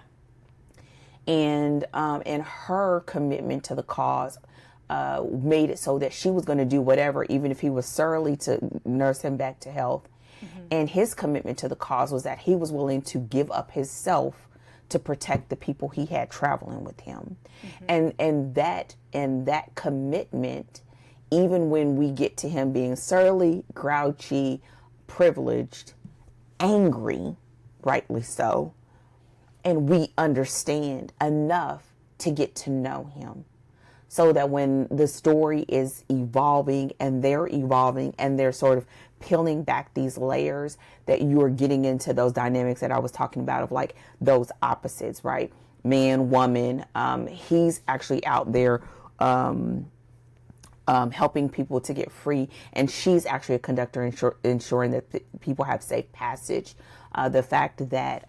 And her commitment to the cause made it so that she was going to do whatever, even if he was surly, to nurse him back to health. Mm-hmm. And his commitment to the cause was that he was willing to give up himself to protect the people he had traveling with him. Mm-hmm. And that commitment, even when we get to him being surly, grouchy, privileged, angry, rightly so, and we understand enough to get to know him, so that when the story is evolving and they're sort of peeling back these layers, that you're getting into those dynamics that I was talking about, of like those opposites, right? Man, woman. He's actually out there helping people to get free, and she's actually a conductor, ensuring that people have safe passage. The fact that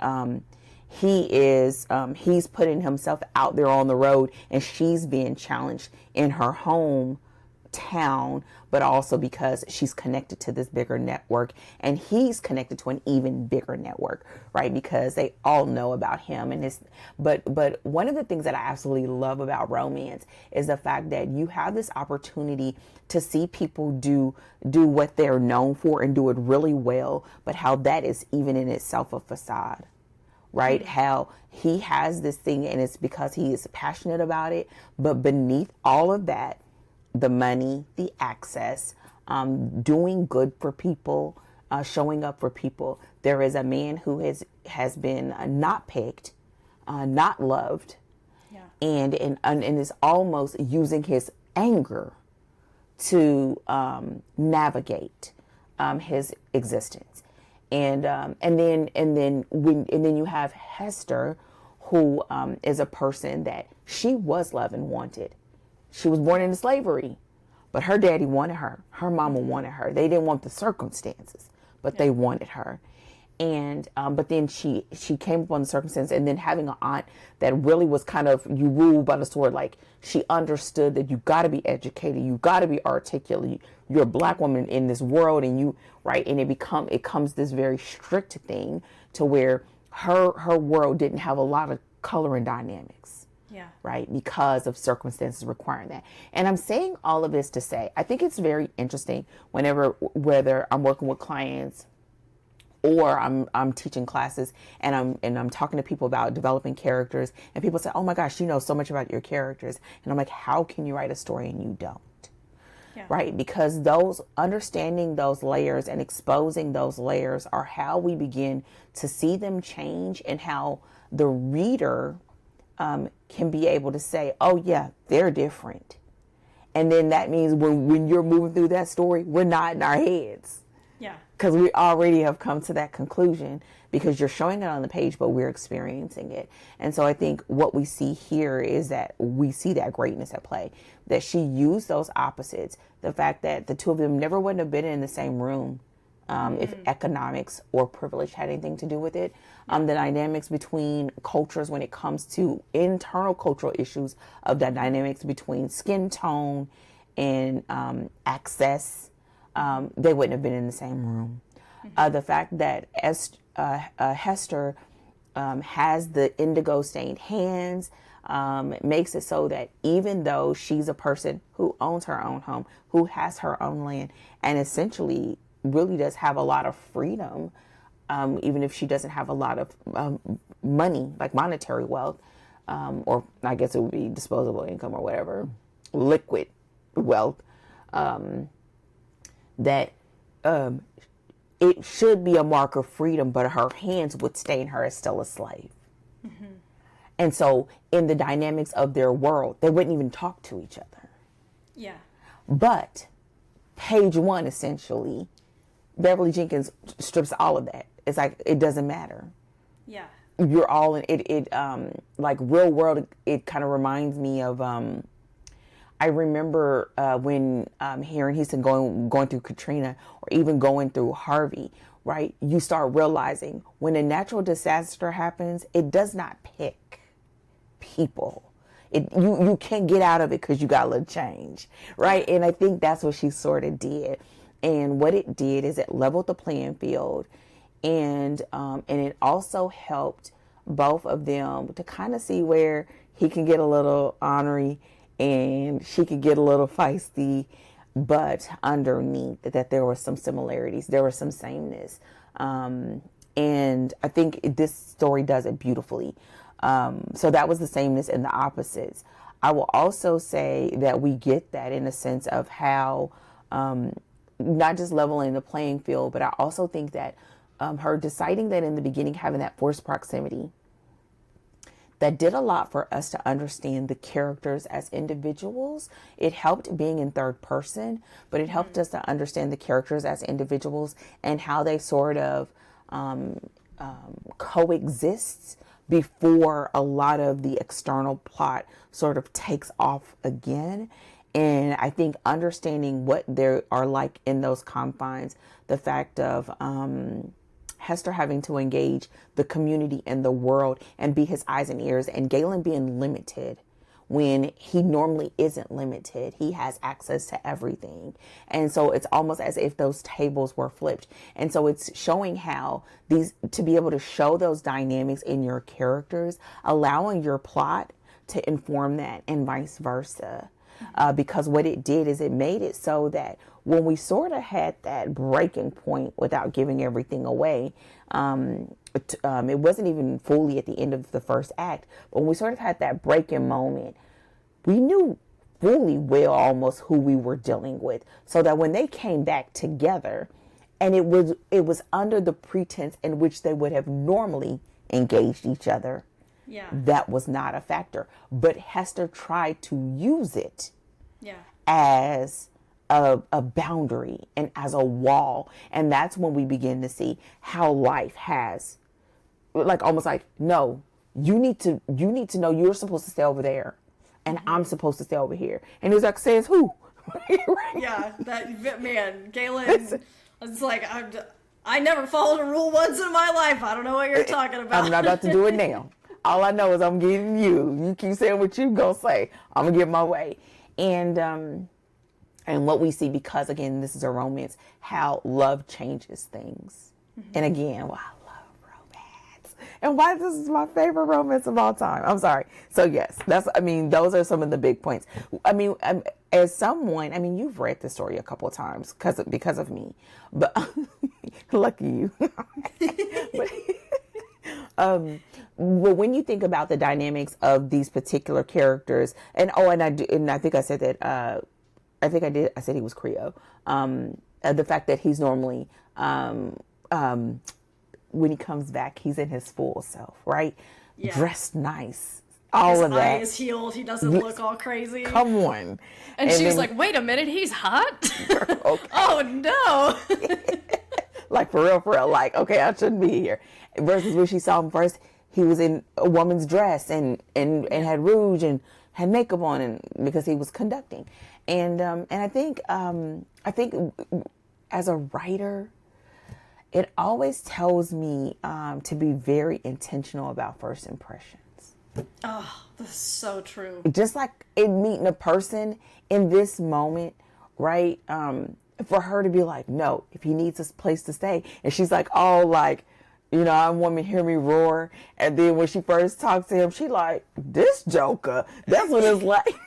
he's putting himself out there on the road, and she's being challenged in her home town, but also because she's connected to this bigger network, and he's connected to an even bigger network, right? Because they all know about him and his. But one of the things that I absolutely love about romance is the fact that you have this opportunity to see people do what they're known for and do it really well, but how that is even in itself a facade. Right? Mm-hmm. How he has this thing, and it's because he is passionate about it. But beneath all of that, the money, the access, doing good for people, showing up for people, there is a man who has been not picked, not loved, yeah, and is almost using his anger to navigate his existence. And then you have Hester, who is a person that she was loved and wanted. She was born into slavery, but her daddy wanted her. Her mama wanted her. They didn't want the circumstances, but they wanted her. And but then she came upon the circumstance, and then having an aunt that really was kind of, you rule by the sword. Like, she understood that you got to be educated, you got to be articulate, you're a black woman in this world, and you right, and it comes this very strict thing to where her world didn't have a lot of color and dynamics. Yeah. Right, because of circumstances requiring that. And I'm saying all of this to say, I think it's very interesting whether I'm working with clients or I'm teaching classes, and I'm talking to people about developing characters, and people say, "Oh my gosh, you know so much about your characters," and I'm like, "How can you write a story and you don't?" Yeah. Right? Because understanding those layers and exposing those layers are how we begin to see them change, and how the reader can be able to say, "Oh yeah, they're different," and then that means when you're moving through that story, we're nodding our heads. Yeah. Because we already have come to that conclusion, because you're showing it on the page, but we're experiencing it. And so I think what we see here is that we see that greatness at play, that she used those opposites. The fact that the two of them never wouldn't have been in the same room if economics or privilege had anything to do with it. The dynamics between cultures when it comes to internal cultural issues, of the dynamics between skin tone and access. They wouldn't have been in the same room. The fact that Hester has the indigo stained hands makes it so that even though she's a person who owns her own home, who has her own land, and essentially really does have a lot of freedom, even if she doesn't have a lot of money, like monetary wealth, or I guess it would be disposable income or whatever, liquid wealth, that it should be a mark of freedom, but her hands would stain her as still a slave. And so in the dynamics of their world, they wouldn't even talk to each other. Yeah. But page one, essentially, Beverly Jenkins strips all of that. It's like, it doesn't matter. Yeah. You're all in it. Like real world, it kind of reminds me of, I remember when hearing Houston going through Katrina, or even going through Harvey, right? You start realizing when a natural disaster happens, it does not pick people. You can't get out of it because you got a little change, right? And I think that's what she sort of did. And what it did is it leveled the playing field, and it also helped both of them to kind of see where he can get a little ornery and she could get a little feisty, but underneath that there were some similarities, there was some sameness. And I think this story does it beautifully. So that was the sameness and the opposites. I will also say that we get that in a sense of how, not just leveling the playing field, but I also think that her deciding that in the beginning, having that forced proximity, that did a lot for us to understand the characters as individuals. It helped being in third person, but it helped us to understand the characters as individuals and how they sort of coexist before a lot of the external plot sort of takes off again. And I think understanding what they are like in those confines, the fact of Hester having to engage the community and the world and be his eyes and ears, and Galen being limited when he normally isn't limited. He has access to everything. And so it's almost as if those tables were flipped. And so it's showing how to be able to show those dynamics in your characters, allowing your plot to inform that, and vice versa. Because what it did is it made it so that when we sort of had that breaking point, without giving everything away, it wasn't even fully at the end of the first act, but when we sort of had that breaking moment, we knew fully well almost who we were dealing with, so that when they came back together, and it was under the pretense in which they would have normally engaged each other, that was not a factor. But Hester tried to use it as a boundary and as a wall. And that's when we begin to see how life has, like, almost like, no, you need to know you're supposed to stay over there, and I'm supposed to stay over here. And he's like, says who? Yeah, that man, Galen. It's like I never followed a rule once in my life. I don't know what you're talking about. I'm not about to do it now. All I know is I'm getting you. You keep saying what you gonna say. I'm gonna get my way. And what we see, because again, this is a romance, how love changes things. Mm-hmm. And again, well, I love romance. And why this is my favorite romance of all time. I'm sorry. So yes, those are some of the big points. As someone, you've read the story a couple of times because of me, but lucky you. Well, when you think about the dynamics of these particular characters, and I think I said that, I said he was Creole. The fact that he's normally, when he comes back, he's in his full self, right? Yeah. Dressed nice. All of that. His eye is healed. He doesn't look all crazy. Come on. And she was like, wait a minute, he's hot? Okay. Oh, no. Like, for real. Like, okay, I shouldn't be here. Versus when she saw him first, he was in a woman's dress and had rouge and had makeup on, and because he was conducting. And I think as a writer, it always tells me to be very intentional about first impressions. Oh, that's so true. Just like in meeting a person in this moment, right? For her to be like, no, if he needs a place to stay. And she's like, oh, like, I'm woman, hear me roar. And then when she first talks to him, she like, this joker. That's what it's like.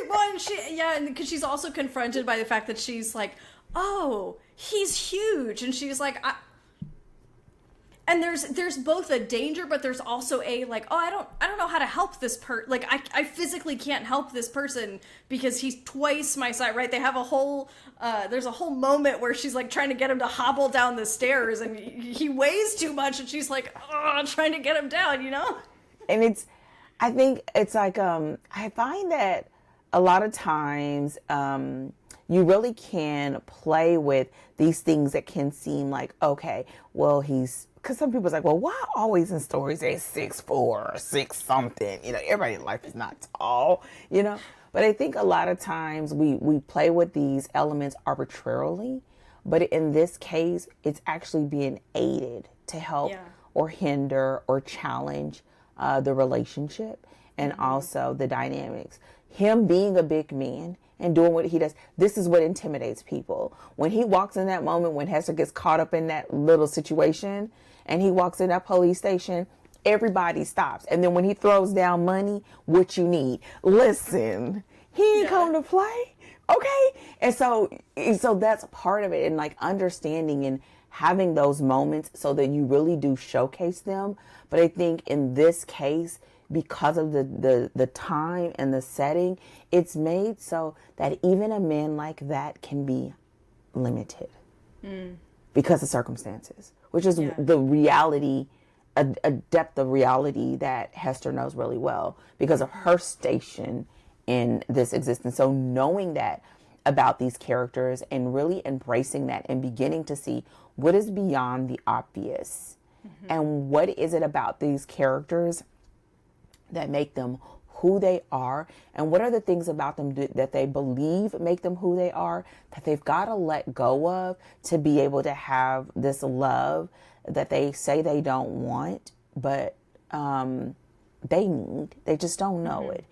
Well, because she's also confronted by the fact that she's like, oh, he's huge. And she's like, and there's both a danger, but there's also a like, oh, I don't know how to help this person. Like, I physically can't help this person because he's twice my size, right? They have there's a whole moment where she's like trying to get him to hobble down the stairs, and he weighs too much, and she's like, oh, trying to get him down, And I think it's like, I find that a lot of times, you really can play with these things that can seem like, okay, well, because some people's like, well, why always in stories they're 6'4" or 6 something? Everybody in life is not tall, But I think a lot of times we play with these elements arbitrarily, but in this case, it's actually being aided to help or hinder or challenge the relationship and also the dynamics. Him being a big man and doing what he does, this is what intimidates people. When he walks in that moment, when Hester gets caught up in that little situation and he walks in that police station, everybody stops. And then when he throws down money, what you need? Listen, he ain't come to play. Okay. And so that's part of it. And like understanding and having those moments so that you really do showcase them. But I think in this case, because of the time and the setting, it's made so that even a man like that can be limited because of circumstances, which is the reality, a depth of reality that Hester knows really well because of her station in this existence. So knowing that about these characters and really embracing that and beginning to see what is beyond the obvious and what is it about these characters that make them who they are, and what are the things about them that they believe make them who they are, that they've got to let go of to be able to have this love that they say they don't want, but they need. They just don't know it.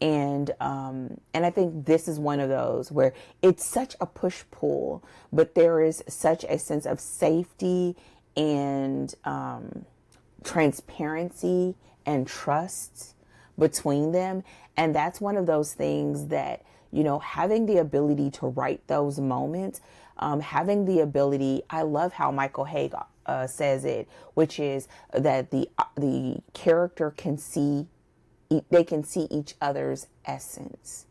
And I think this is one of those where it's such a push-pull, but there is such a sense of safety and transparency and trust between them. And that's one of those things that, having the ability to write those moments, having the ability, I love how Michael Haig says it, which is that the character can see, they can see each other's essence,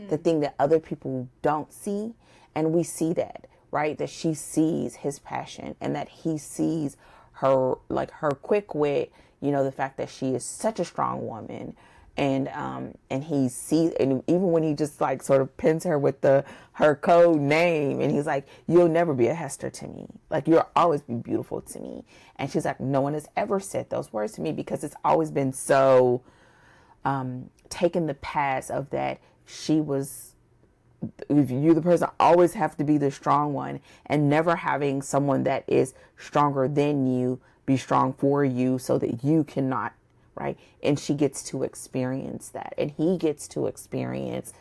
the thing that other people don't see. And we see that, right? That she sees his passion and that he sees her, like her quick wit, the fact that she is such a strong woman, and he sees, and even when he just like sort of pins her with her code name, and he's like, you'll never be a Hester to me, like you'll always be beautiful to me. And she's like, no one has ever said those words to me, because it's always been so taken the path of that she was if you, the person, always have to be the strong one, and never having someone that is stronger than you be strong for you so that you cannot, right? And she gets to experience that, and he gets to experience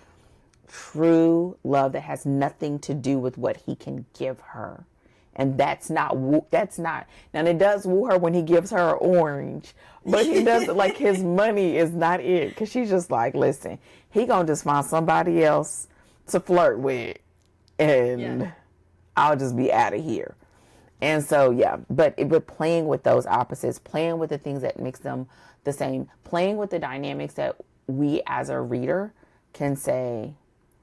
true love that has nothing to do with what he can give her. And that's not, now it does woo her when he gives her an orange, but he doesn't, like, his money is not it. Because she's just like, listen, he gonna just find somebody else to flirt with, and I'll just be out of here. And so, but playing with those opposites, playing with the things that makes them the same, playing with the dynamics that we as a reader can say,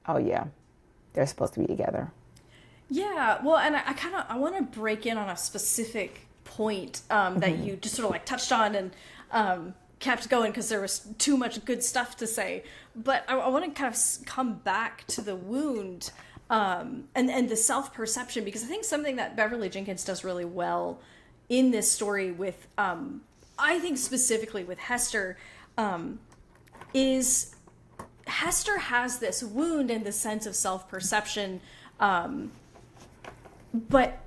oh yeah, they're supposed to be together. Yeah, well, and I want to break in on a specific point that you just sort of like touched on and kept going because there was too much good stuff to say. But I want to kind of come back to the wound and the self-perception, because I think something that Beverly Jenkins does really well in this story with, I think specifically with Hester, is Hester has this wound in the sense of self-perception, but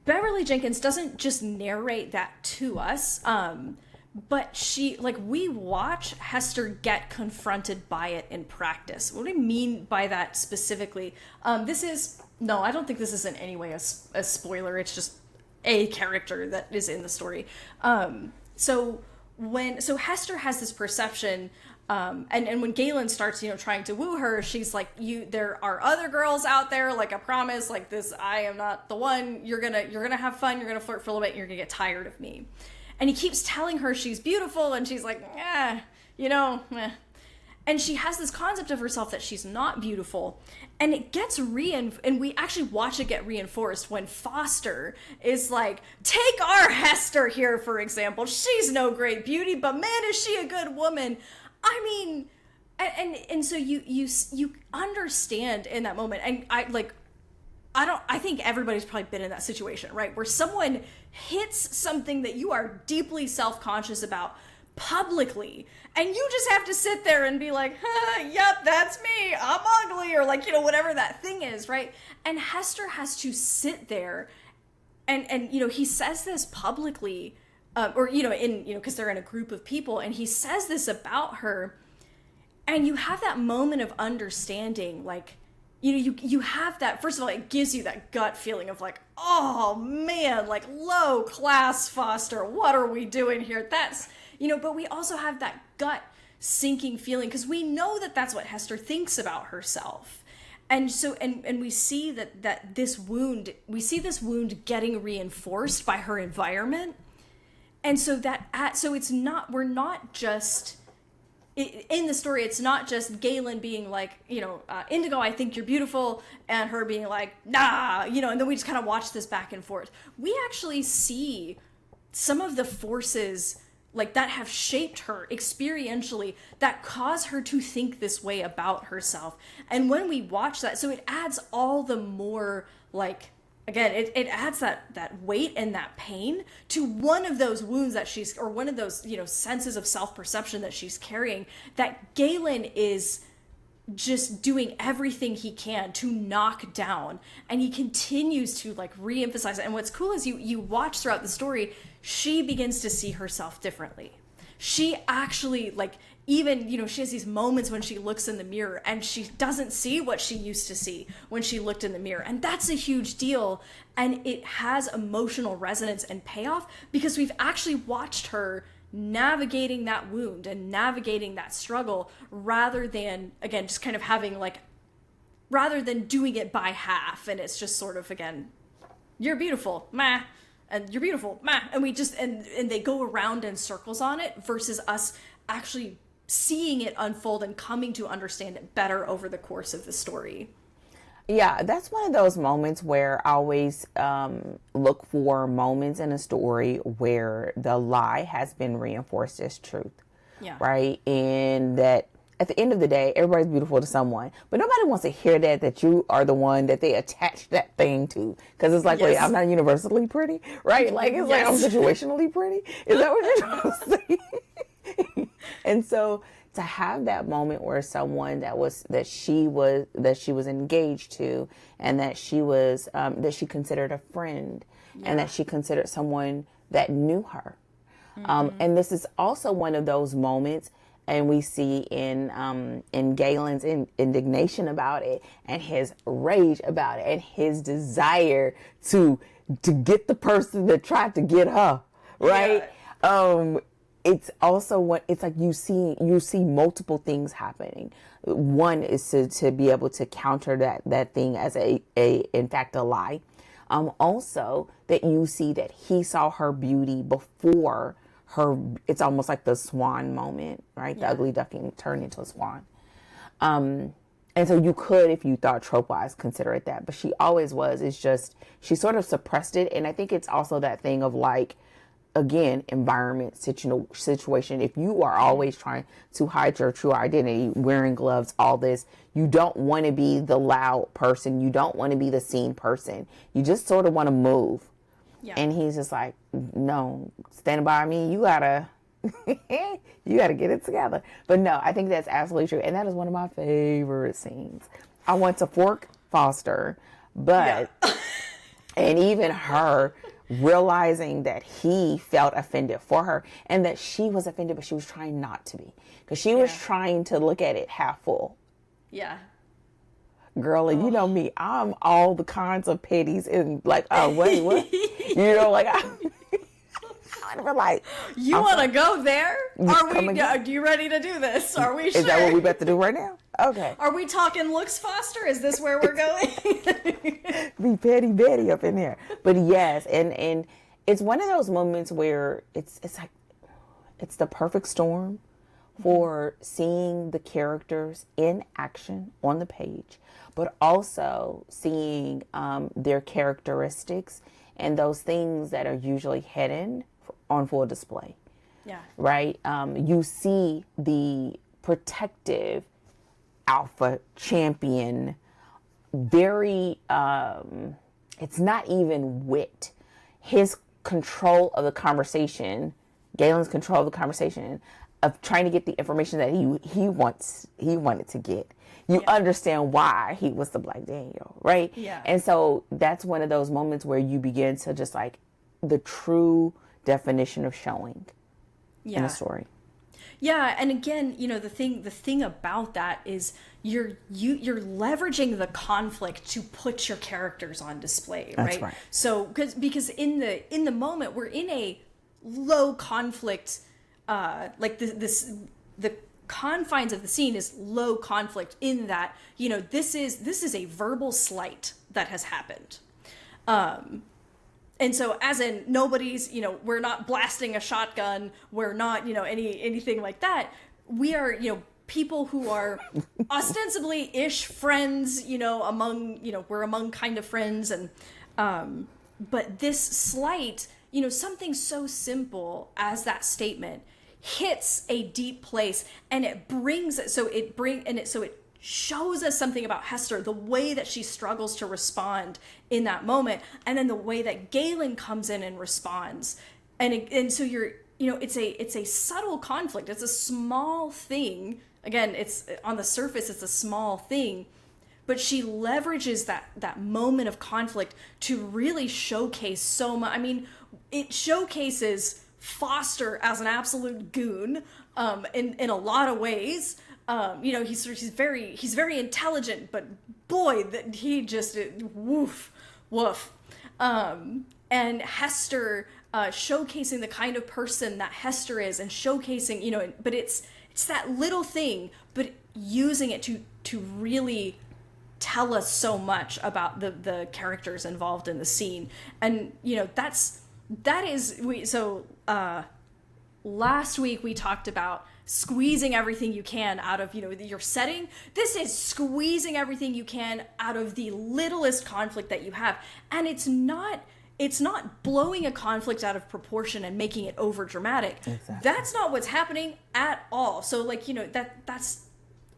Beverly Jenkins doesn't just narrate that to us, but she, like, we watch Hester get confronted by it in practice. What do I mean by that specifically? I don't think this is in any way a spoiler. It's just a character that is in the story. So Hester has this perception, and when Galen starts, trying to woo her, she's like, there are other girls out there, like, I promise, like, this, I am not the one. You're gonna have fun, you're gonna flirt for a little bit, and you're gonna get tired of me. And he keeps telling her she's beautiful, and she's like, eh. And she has this concept of herself that she's not beautiful, and it gets and we actually watch it get reinforced when Foster is like, take our Hester here, for example. She's no great beauty, but man, is she a good woman. I mean, and so you understand in that moment, and I think everybody's probably been in that situation, right? Where someone hits something that you are deeply self-conscious about publicly, and you just have to sit there and be like, yep, that's me, I'm ugly, or like, whatever that thing is, right? And Hester has to sit there and he says this publicly, because they're in a group of people, and he says this about her, and you have that moment of understanding, like, you have that, first of all, it gives you that gut feeling of like, oh man, like, low class Foster, what are we doing here? That's, but we also have that gut sinking feeling because we know that that's what Hester thinks about herself. And so, and we see that this wound getting reinforced by her environment. And so we're not just, in the story, it's not just Galen being like, Indigo, I think you're beautiful, and her being like, nah, and then we just kind of watch this back and forth. We actually see some of the forces like that have shaped her experientially that cause her to think this way about herself. And when we watch that, so it adds all the more, like, again, it adds that weight and that pain to one of those wounds that she's, or one of those, senses of self-perception that she's carrying, that Galen is just doing everything he can to knock down. And he continues to, like, re-emphasize it. And what's cool is you watch throughout the story, she begins to see herself differently. She actually, like, even, she has these moments when she looks in the mirror and she doesn't see what she used to see when she looked in the mirror. And that's a huge deal. And it has emotional resonance and payoff because we've actually watched her navigating that wound and navigating that struggle rather than, again, just kind of having, like, rather than doing it by half. And it's just sort of, again, you're beautiful, meh. And you're beautiful, meh. And we just, and they go around in circles on it versus us actually seeing it unfold and coming to understand it better over the course of the story. Yeah, that's one of those moments where I always look for moments in a story where the lie has been reinforced as truth. Yeah. Right? And that at the end of the day, everybody's beautiful to someone, but nobody wants to hear that you are the one that they attach that thing to. Because it's like, yes. Wait, I'm not universally pretty, right? Like, it's like I'm situationally pretty. Is that what you're trying to say? And so to have that moment where someone that she was engaged to, and that she considered a friend, and that she considered someone that knew her. And this is also one of those moments, and we see in Galen's indignation about it, and his rage about it, and his desire to get the person that tried to get her, right? Yeah. It's also it's like you see multiple things happening. One is to be able to counter that thing as in fact a lie. Also that you see that he saw her beauty before her. It's almost like the swan moment, right? Yeah. The ugly duckling turned into a swan. And so you could, if you thought trope-wise, consider it that. But she always was. It's just, she sort of suppressed it. And I think it's also that thing of like, again, environment, situation. If you are always trying to hide your true identity, wearing gloves, all this, you don't want to be the loud person. You don't want to be the seen person. You just sort of want to move. Yeah. And he's just like, no, stand by me. You gotta get it together. But no, I think that's absolutely true. And that is one of my favorite scenes. I want to fork Foster, but, and even her realizing that he felt offended for her, and that she was offended, but she was trying not to be, because she was trying to look at it half full. Yeah. Girl, and you know me, I'm all the kinds of petties and like, oh, wait, what? You know, like, we're like, you want to go there? Are you ready to do this? Are we sure? Is that what we about to do right now? Okay. Are we talking looks, Foster? Is this where we're going? Be petty Betty up in there. But yes, and it's one of those moments where it's like, it's the perfect storm for seeing the characters in action on the page, but also seeing their characteristics and those things that are usually hidden on full display. Yeah. Right? You see the protective alpha champion, very, it's not even wit. His control of the conversation, Galen's control of the conversation, of trying to get the information that he wanted to get. You understand why he was the Black Daniel, right? Yeah. And so that's one of those moments where you begin to just like the true definition of showing in a story. Yeah, and again, you know, the thing about that is you're leveraging the conflict to put your characters on display, right? That's right. So because in the moment we're in a low conflict, like the confines of the scene is low conflict in that, you know, this is a verbal slight that has happened. And so as in nobody's, you know, we're not blasting a shotgun. We're not, you know, anything like that. We are, you know, people who are ostensibly ish friends, you know, we're among kind of friends. And, but this slight, you know, something so simple as that statement hits a deep place, and it brings it. So it shows us something about Hester, the way that she struggles to respond in that moment, and then the way that Galen comes in and responds, and so you're, you know, it's a subtle conflict. It's a small thing. Again, it's on the surface, it's a small thing, but she leverages that moment of conflict to really showcase so much. I mean, it showcases Foster as an absolute goon in a lot of ways. You know, he's very intelligent, but boy, that he just woof. And Hester showcasing the kind of person that Hester is, and showcasing, you know, but it's that little thing, but using it to really tell us so much about the characters involved in the scene. And you know, last week we talked about squeezing everything you can out of, you know, your setting. This is squeezing everything you can out of the littlest conflict that you have. And it's not blowing a conflict out of proportion and making it over dramatic. Exactly. That's not what's happening at all. So like, you know, that's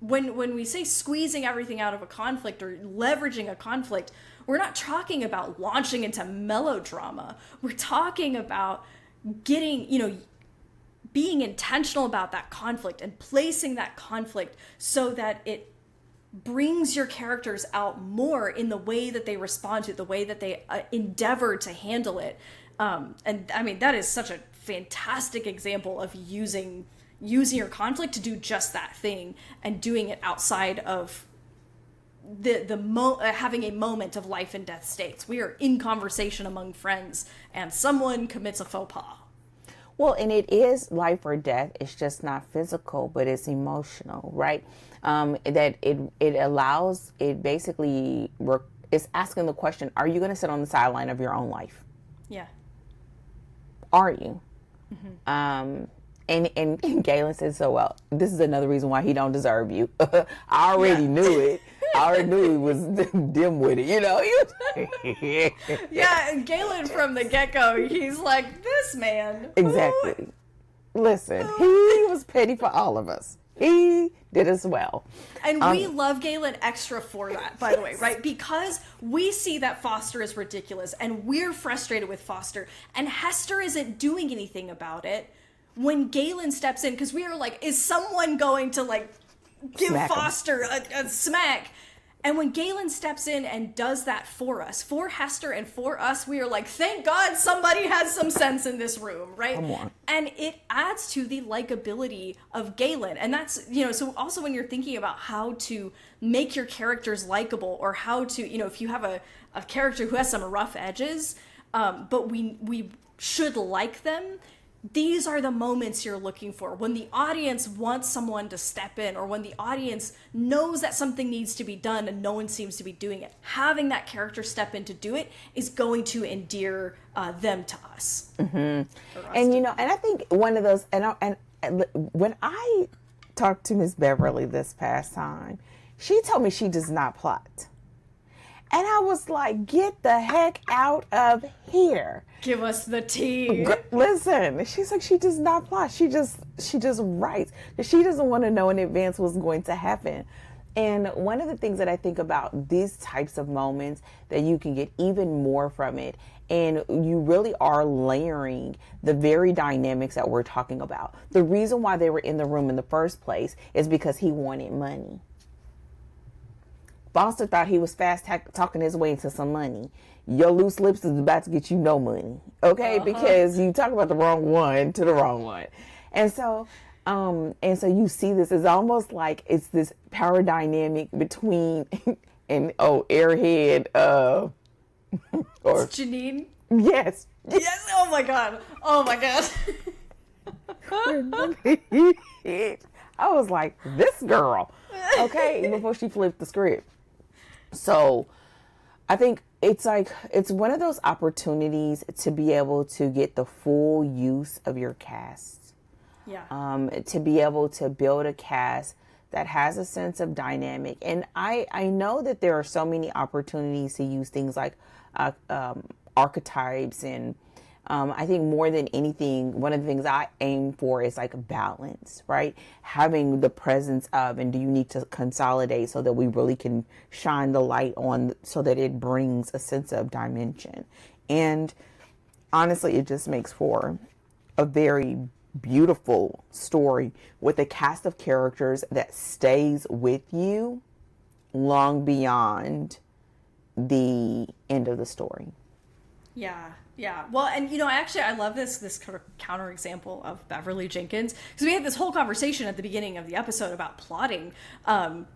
when we say squeezing everything out of a conflict or leveraging a conflict, we're not talking about launching into melodrama. We're talking about getting, you know, being intentional about that conflict and placing that conflict so that it brings your characters out more in the way that they respond to it, the way that they endeavor to handle it. And I mean, that is such a fantastic example of using your conflict to do just that thing, and doing it outside of having a moment of life and death states. We are in conversation among friends and someone commits a faux pas. Well, and it is life or death. It's just not physical, but it's emotional, right? That it allows, it basically, it's asking the question, are you going to sit on the sideline of your own life? Yeah. Are you? Mm-hmm. And Galen says so well. This is another reason why he don't deserve you. I already knew it. I already knew he was dim with it, you know. Yeah, and Galen from the get-go, he's like, this man. Exactly. Listen, he was petty for all of us. He did as well. And we love Galen extra for that, by the way, right? Because we see that Foster is ridiculous, and we're frustrated with Foster, and Hester isn't doing anything about it. When Galen steps in, because we are like, is someone going to, like, give Smack Foster a smack? And when Galen steps in and does that for us, for Hester and for us, we are like, thank God somebody has some sense in this room, right? Come on. And it adds to the likability of Galen. And that's, you know, so also when you're thinking about how to make your characters likable, or how to, you know, if you have a character who has some rough edges, but we should like them, these are the moments you're looking for. When the audience wants someone to step in, or when the audience knows that something needs to be done and no one seems to be doing it, having that character step in to do it is going to endear them to us. Mm-hmm. And, you know, and I think one of those, and when I talked to Miss Beverly this past time, she told me she does not plot. And I was like, get the heck out of here. Give us the tea. Listen, she's like, she does not plot. She just writes. She doesn't want to know in advance what's going to happen. And one of the things that I think about these types of moments, that you can get even more from it, and you really are layering the very dynamics that we're talking about. The reason why they were in the room in the first place is because he wanted money. Foster thought he was fast talking his way into some money. Your loose lips is about to get you no money, okay? Because you talk about the wrong one to the wrong one. And so you see this, it's almost like it's this power dynamic between Airhead or it's Janine. Yes. Yes. Oh my god. I was like, this girl. Okay, before she flipped the script. So I think it's one of those opportunities to be able to get the full use of your cast. Yeah. To be able to build a cast that has a sense of dynamic. And I know that there are so many opportunities to use things like archetypes, and I think more than anything, one of the things I aim for is like balance, right? Having the presence of, and do you need to consolidate so that we really can shine the light on, so that it brings a sense of dimension. And honestly, it just makes for a very beautiful story with a cast of characters that stays with you long beyond the end of the story. Yeah. Yeah. Well, and you know, actually, I love this kind of counter example of Beverly Jenkins, because we had this whole conversation at the beginning of the episode about plotting. And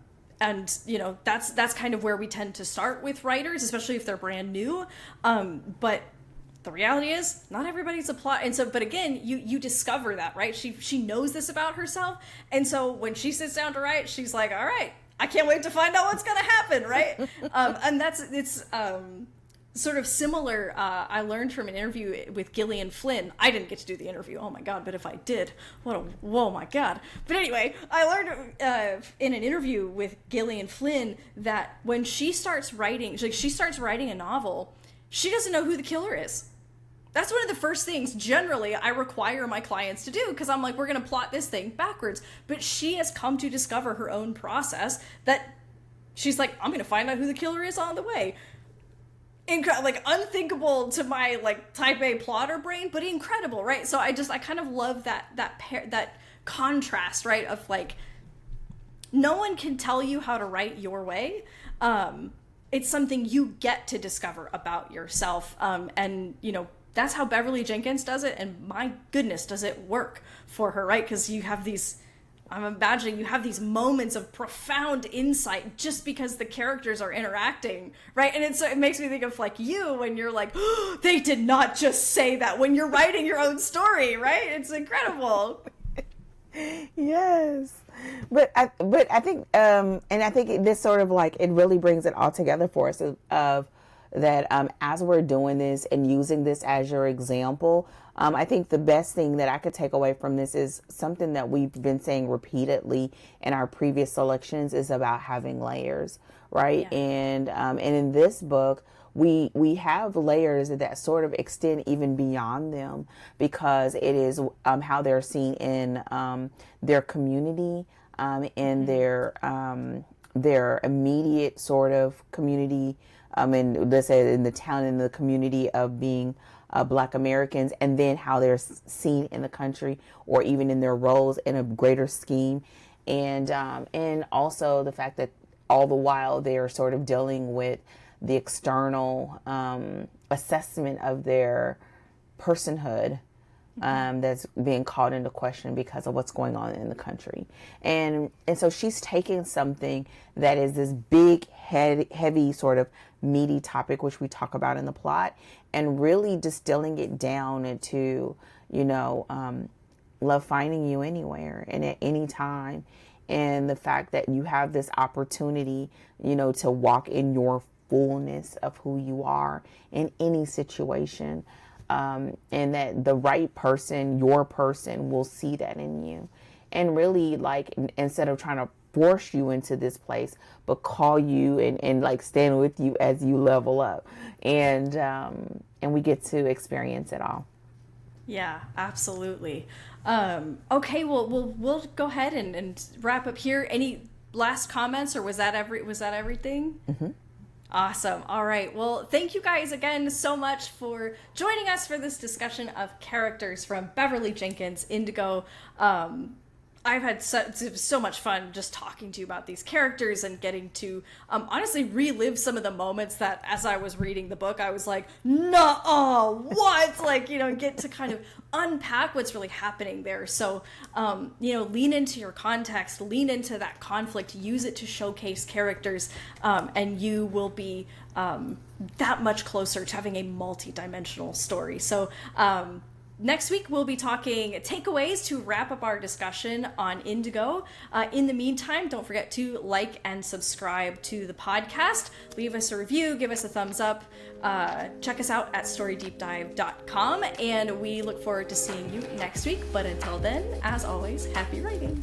you know, that's kind of where we tend to start with writers, especially if they're brand new. But the reality is, not everybody's a plot. And so, but again, you discover that, right? She knows this about herself. And so when she sits down to write, she's like, all right, I can't wait to find out what's going to happen, right? And it's sort of similar. I learned from an interview with Gillian Flynn. I didn't get to do the interview. Oh my God. But if I did, whoa, my God. But anyway, I learned in an interview with Gillian Flynn that when she starts writing, she starts writing a novel, she doesn't know who the killer is. That's one of the first things generally I require my clients to do, because I'm like, we're going to plot this thing backwards. But she has come to discover her own process that she's like, I'm going to find out who the killer is on the way. like unthinkable to my like type A plotter brain, but incredible, right? So I kind of love that contrast, right? Of like, no one can tell you how to write your way. It's something you get to discover about yourself. And, you know, that's how Beverly Jenkins does it. And my goodness, does it work for her, right? Because you have these, I'm imagining you have these moments of profound insight just because the characters are interacting, right? And it makes me think of like you when you're like, oh, they did not just say that, when you're writing your own story, right? It's incredible. Yes. But I think, and I think this sort of like, it really brings it all together for us of that as we're doing this and using this as your example, I think the best thing that I could take away from this is something that we've been saying repeatedly in our previous selections is about having layers, right? Yeah. And in this book, we have layers that sort of extend even beyond them, because it is how they're seen in their community, in their immediate sort of community, and let's say in the town, in the community of being Black Americans, and then how they're seen in the country or even in their roles in a greater scheme, and also the fact that all the while they are sort of dealing with the external assessment of their personhood that's being called into question because of what's going on in the country. And so she's taking something that is this big, heavy, sort of meaty topic, which we talk about in the plot, and really distilling it down into, you know, love finding you anywhere and at any time. And the fact that you have this opportunity, you know, to walk in your fullness of who you are in any situation, and that the right person, your person, will see that in you, and really, like, instead of trying to force you into this place, but call you and like stand with you as you level up, and we get to experience it all. Yeah, absolutely. Okay, well, we'll go ahead and wrap up here. Any last comments, or was that everything? Mm-hmm. Awesome. All right. Well, thank you guys again so much for joining us for this discussion of characters from Beverly Jenkins' Indigo. I've had so much fun just talking to you about these characters and getting to honestly relive some of the moments that as I was reading the book, I was like, no, what? Like, you know, get to kind of unpack what's really happening there. So, you know, lean into your context, lean into that conflict, use it to showcase characters, and you will be that much closer to having a multi-dimensional story. So, next week, we'll be talking takeaways to wrap up our discussion on Indigo. In the meantime, don't forget to like and subscribe to the podcast. Leave us a review, give us a thumbs up. Check us out at storydeepdive.com, and we look forward to seeing you next week. But until then, as always, happy writing.